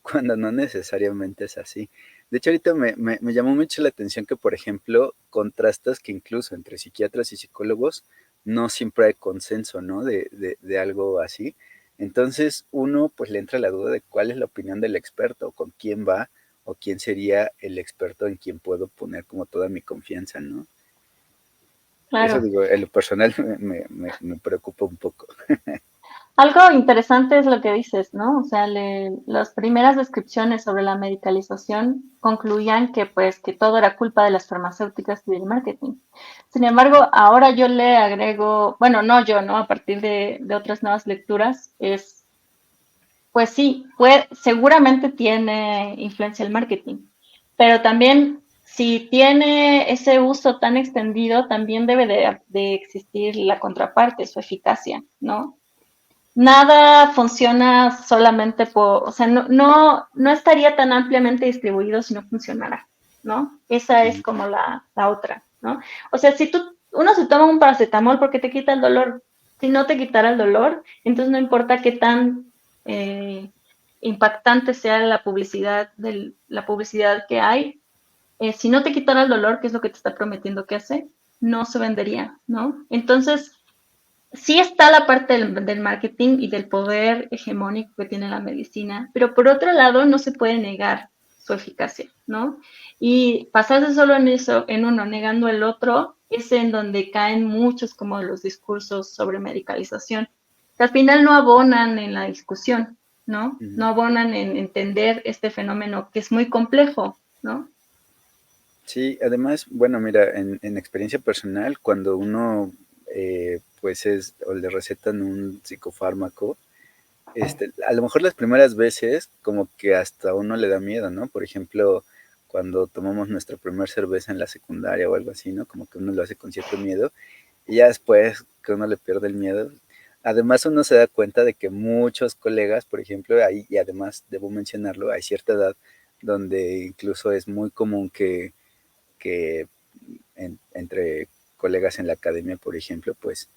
cuando no necesariamente es así. De hecho, ahorita me llamó mucho la atención que, por ejemplo, contrastas que incluso entre psiquiatras y psicólogos no siempre hay consenso, ¿no? De algo así. Entonces, uno pues le entra la duda de cuál es la opinión del experto, con quién va, o quién sería el experto en quien puedo poner como toda mi confianza, ¿no? Eso Claro. digo, en lo personal me preocupa un poco. Algo interesante es lo que dices, ¿no? O sea, las primeras descripciones sobre la medicalización concluían que pues que todo era culpa de las farmacéuticas y del marketing. Sin embargo, ahora yo le agrego, bueno, no yo, ¿no? A partir de otras nuevas lecturas, pues sí, seguramente tiene influencia el marketing, pero también si tiene ese uso tan extendido, también debe de existir la contraparte, su eficacia, ¿no? Nada funciona solamente o sea, no estaría tan ampliamente distribuido si no funcionara, ¿no? Esa es como la otra, ¿no? O sea, si uno se toma un paracetamol porque te quita el dolor, si no te quitara el dolor, entonces no importa qué tan eh, impactante sea la publicidad que hay, si no te quitara el dolor, que es lo que te está prometiendo que hace, no se vendería, ¿no? Entonces, sí está la parte del marketing y del poder hegemónico que tiene la medicina, pero por otro lado no se puede negar su eficacia, ¿no? Y pasarse solo en eso, en uno, negando el otro, es en donde caen muchos como los discursos sobre medicalización, que al final no abonan en la discusión, ¿no? No abonan en entender este fenómeno que es muy complejo, ¿no? Sí, además, bueno, mira, en experiencia personal, cuando uno pues es, o le recetan un psicofármaco, a lo mejor las primeras veces como que hasta a uno le da miedo, ¿no? Por ejemplo, cuando tomamos nuestra primera cerveza en la secundaria o algo así, ¿no? Como que uno lo hace con cierto miedo y ya después que uno le pierde el miedo. Además uno se da cuenta de que muchos colegas, por ejemplo, ahí, y además debo mencionarlo, hay cierta edad donde incluso es muy común que entre colegas en la academia, por ejemplo, pues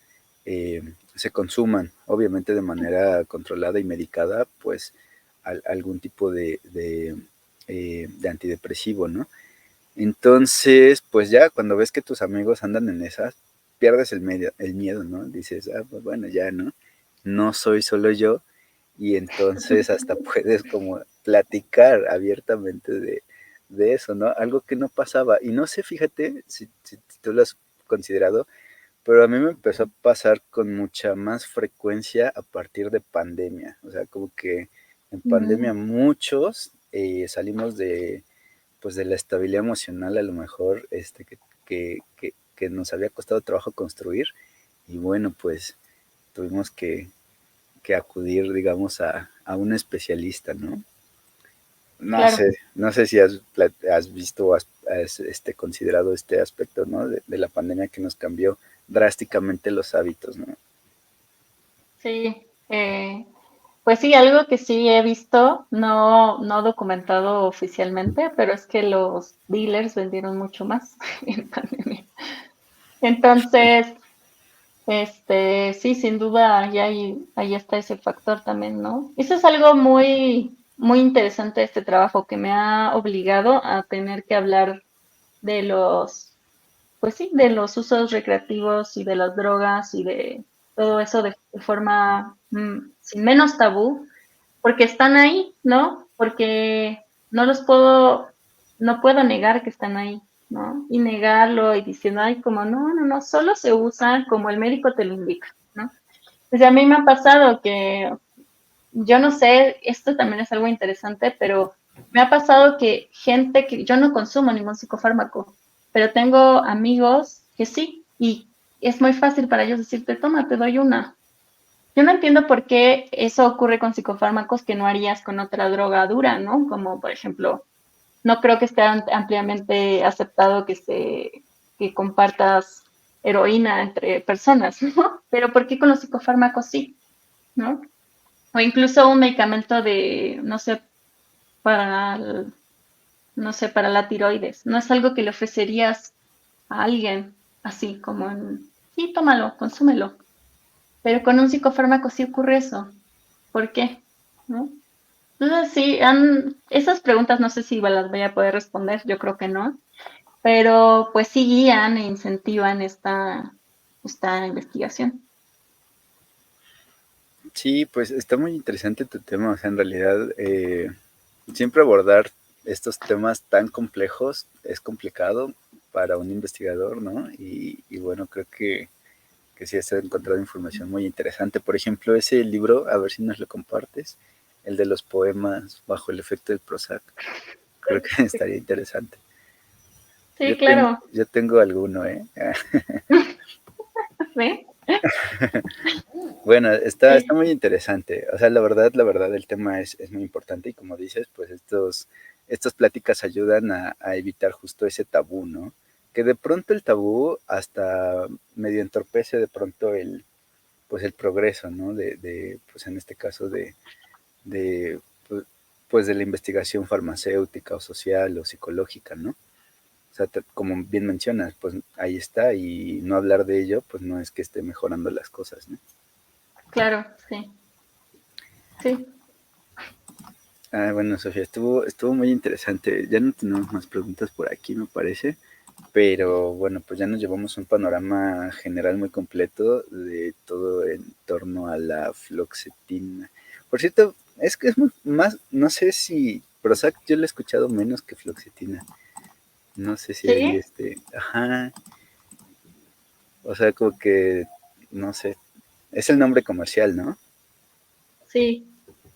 se consuman, obviamente de manera controlada y medicada, pues algún tipo de antidepresivo, ¿no? Entonces, pues ya cuando ves que tus amigos andan en esas, pierdes el miedo, ¿no? Dices, ah, pues bueno, ya, ¿no? No soy solo yo, y entonces hasta puedes como platicar abiertamente de eso, ¿no? Algo que no pasaba. Y no sé, fíjate, si tú lo has considerado, pero a mí me empezó a pasar con mucha más frecuencia a partir de pandemia. O sea, como que en pandemia Mm, muchos salimos de, pues de la estabilidad emocional a lo mejor que nos había costado trabajo construir. Y bueno, pues tuvimos que acudir, digamos, a un especialista, ¿no? claro. No sé si has visto o has considerado este aspecto, ¿no? De la pandemia que nos cambió drásticamente los hábitos, ¿no? Sí, pues sí, algo que sí he visto, no documentado oficialmente, pero es que los dealers vendieron mucho más en pandemia. Entonces, sí, sin duda, ahí está ese factor también, ¿no? Eso es algo muy interesante de este trabajo que me ha obligado a tener que hablar de pues sí, de los usos recreativos y de las drogas y de todo eso de forma sin menos tabú, porque están ahí, ¿no? Porque no los puedo, no puedo negar que están ahí, ¿no? Y negarlo y diciendo, ay, como no, solo se usan como el médico te lo indica, ¿no? Pues a mí me ha pasado que, yo no sé, esto también es algo interesante, pero me ha pasado que gente que yo no consumo ningún psicofármaco, pero tengo amigos que sí, y es muy fácil para ellos decirte, toma, te doy una. Yo no entiendo por qué eso ocurre con psicofármacos que no harías con otra droga dura, ¿no? Como por ejemplo, no creo que esté ampliamente aceptado que compartas heroína entre personas, ¿no? Pero ¿por qué con los psicofármacos sí, ¿no? O incluso un medicamento de, no sé, para, no sé, para la tiroides. No es algo que le ofrecerías a alguien así como en, sí, tómalo, consúmelo. Pero con un psicofármaco sí ocurre eso. ¿Por qué? ¿No? Entonces sí, esas preguntas no sé si las voy a poder responder, yo creo que no, pero pues sí guían e incentivan esta investigación. Sí, pues está muy interesante tu tema. O sea, en realidad, siempre abordar estos temas tan complejos es complicado para un investigador, ¿no? Y bueno, creo que sí has encontrado información muy interesante. Por ejemplo, ese libro, a ver si nos lo compartes, el de los poemas bajo el efecto del Prozac. Creo que estaría interesante. Sí, claro. Yo tengo alguno, ¿eh? ¿Ve? Bueno, está Sí, muy interesante. O sea, la verdad, el tema es muy importante y como dices, pues estas pláticas ayudan a evitar justo ese tabú, ¿no? Que de pronto el tabú hasta medio entorpece de pronto pues el progreso, ¿no? Pues en este caso de, pues pues de la investigación farmacéutica o social o psicológica, ¿no? O sea, como bien mencionas, pues ahí está y no hablar de ello, pues no es que esté mejorando las cosas, ¿no? claro, sí, sí. Ah, bueno, Sofía, estuvo muy interesante. Ya no tenemos más preguntas por aquí, me parece, pero bueno, pues ya nos llevamos un panorama general muy completo de todo en torno a la fluoxetina. Por cierto, es que es más, no sé si Prozac yo lo he escuchado menos que fluoxetina. No sé si ahí Sí, ajá, o sea, como que, no sé, es el nombre comercial, ¿no? sí.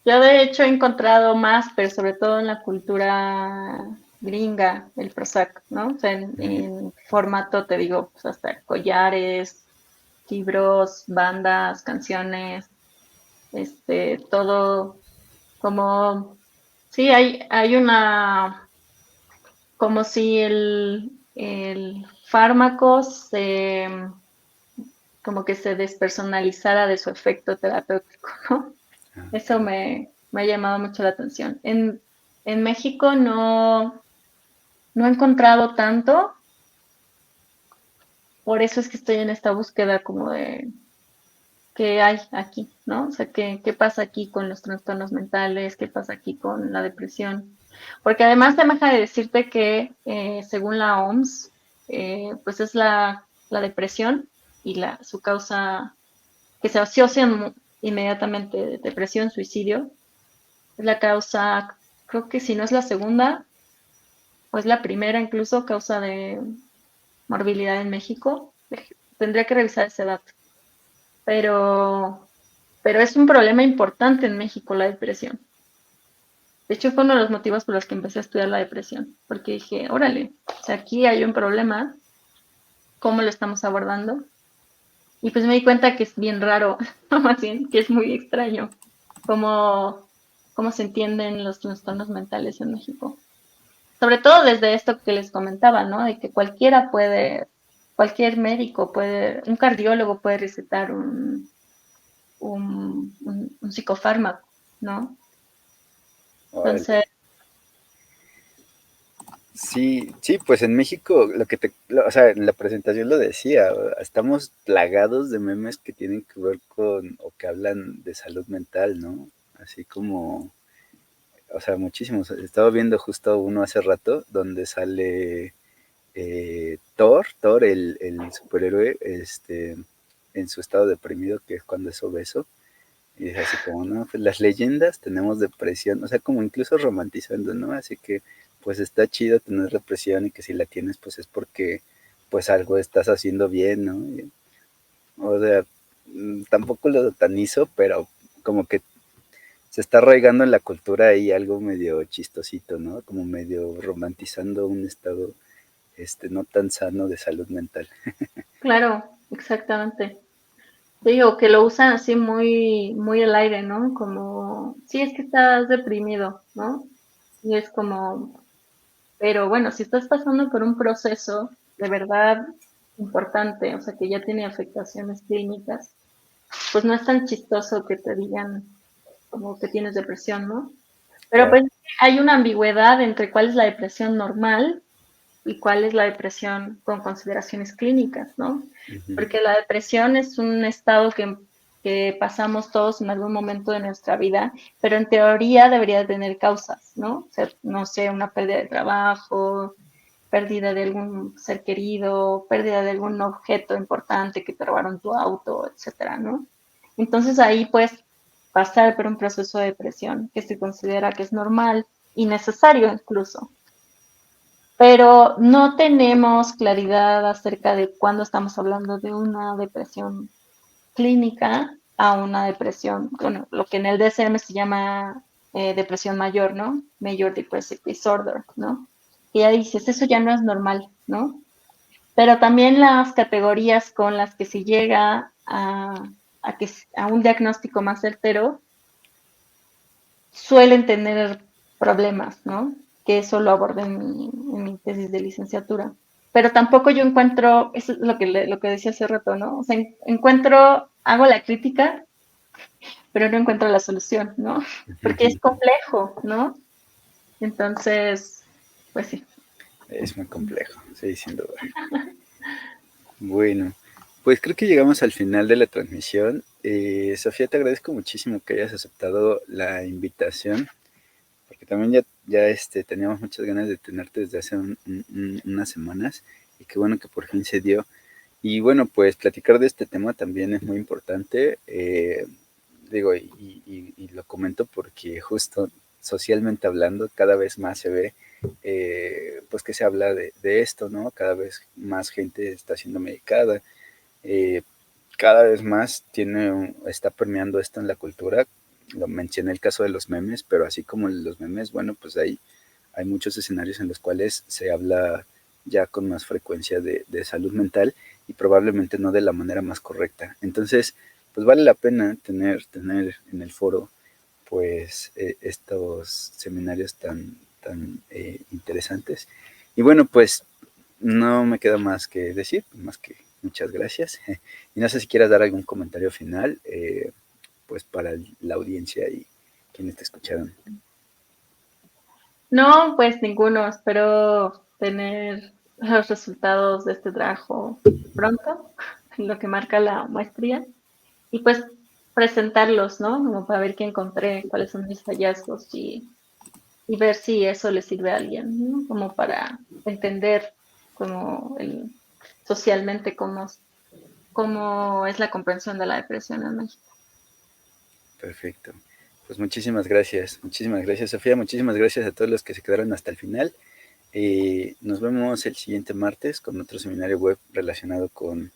Yo de hecho he encontrado más, pero sobre todo en la cultura. gringa, el Prozac, ¿no? O sea, Ujú. en formato, te digo, pues hasta collares, libros, bandas, canciones, todo como, sí, hay una, como si el fármaco como que se despersonalizara de su efecto terapéutico, ¿no? Ah, Eso ok. me ha llamado mucho la atención. En México no he encontrado tanto, por eso es que estoy en esta búsqueda como de qué hay aquí, ¿no? O sea, qué pasa aquí con los trastornos mentales, qué pasa aquí con la depresión. Porque además te deja de decirte que según la OMS, pues es la depresión y su causa que se asocian inmediatamente depresión, suicidio, es la causa, creo que si no es la segunda, o es la primera incluso causa de morbilidad en México. Tendría que revisar ese dato. Pero, pero es un problema importante en México la depresión. De hecho, fue uno de los motivos por los que empecé a estudiar la depresión, porque dije, órale, o sea, aquí hay un problema, ¿cómo lo estamos abordando? Y pues me di cuenta que es bien raro, más bien, que es muy extraño cómo, cómo se entienden los trastornos mentales en México. Sobre todo desde esto que les comentaba, ¿no? De que cualquier médico puede, un cardiólogo puede recetar un psicofármaco, ¿no? Órale. Entonces, Sí, sí, pues en México, o sea, en la presentación lo decía, estamos plagados de memes que tienen que ver con, o que hablan de salud mental, ¿no? Así como, o sea, muchísimos. Estaba viendo justo uno hace rato donde sale Thor, el superhéroe, en su estado deprimido, que es cuando es obeso. Y es así como, no, pues las leyendas tenemos depresión, o sea, como incluso romantizando, ¿no? Así que, pues está chido tener depresión y que si la tienes, pues es porque, pues algo estás haciendo bien, ¿no? O sea, tampoco lo satanizo, pero como que se está arraigando en la cultura ahí algo medio chistosito, ¿no? Como medio romantizando un estado, no tan sano de salud mental. claro, exactamente. Digo, que lo usan así muy, muy al aire, ¿no? Como, sí, es que estás deprimido, ¿no? Y es como, pero bueno, si estás pasando por un proceso de verdad importante, o sea, que ya tiene afectaciones clínicas, pues no es tan chistoso que te digan como que tienes depresión, ¿no? Pero Claro. pues hay una ambigüedad entre cuál es la depresión normal y cuál es la depresión con consideraciones clínicas, ¿no? Ujú. Porque la depresión es un estado que pasamos todos en algún momento de nuestra vida, pero en teoría debería tener causas, ¿no? O sea, no sé, una pérdida de trabajo, pérdida de algún ser querido, pérdida de algún objeto importante que te robaron tu auto, etcétera, ¿no? Entonces ahí puedes pasar por un proceso de depresión que se considera que es normal y necesario incluso, pero no tenemos claridad acerca de cuándo estamos hablando de una depresión clínica a una depresión, bueno, lo que en el DSM se llama depresión mayor, ¿no? Major Depressive Disorder, ¿no? Y ya dices, eso ya no es normal, ¿no? Pero también las categorías con las que se llega a un diagnóstico más certero suelen tener problemas, ¿no? Que eso lo abordé en mi tesis de licenciatura. Pero tampoco yo encuentro, eso es lo que decía hace rato, ¿no? O sea, hago la crítica, pero no encuentro la solución, ¿no? Porque es complejo, ¿no? Entonces, pues sí. Es muy complejo, sí, sin duda. Bueno, pues creo que llegamos al final de la transmisión. Sofía, te agradezco muchísimo que hayas aceptado la invitación, porque también ya teníamos muchas ganas de tenerte desde hace unas semanas y qué bueno que por fin se dio. Y bueno, pues platicar de este tema también es muy importante. Digo, y lo comento porque justo socialmente hablando, cada vez más se ve, pues que se habla de esto, ¿no? Cada vez más gente está siendo medicada, eh, cada vez más está permeando esto en la cultura. Lo mencioné el caso de los memes, pero así como los memes, bueno, pues hay hay muchos escenarios en los cuales se habla ya con más frecuencia de salud mental y probablemente no de la manera más correcta. Entonces, pues vale la pena tener en el foro pues estos seminarios tan interesantes. Y bueno, pues no me queda más que decir, más que muchas gracias. Y no sé si quieras dar algún comentario final, pues para la audiencia y quienes te escucharon. No, pues ninguno. Espero tener los resultados de este trabajo pronto, lo que marca la maestría, y pues presentarlos, ¿no? Como para ver qué encontré, cuáles son mis hallazgos y ver si eso le sirve a alguien, ¿no? Como para entender como socialmente cómo es la comprensión de la depresión en México. Perfecto. Pues muchísimas gracias Sofía, muchísimas gracias a todos los que se quedaron hasta el final. Nos vemos el siguiente martes con otro seminario web relacionado con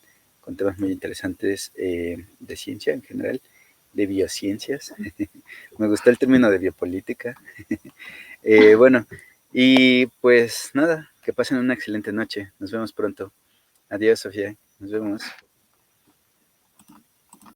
temas muy interesantes de ciencia en general, de biociencias. Me gustó el término de biopolítica. Bueno, y pues nada, que pasen una excelente noche. Nos vemos pronto. Adiós, Sofía. Nos vemos.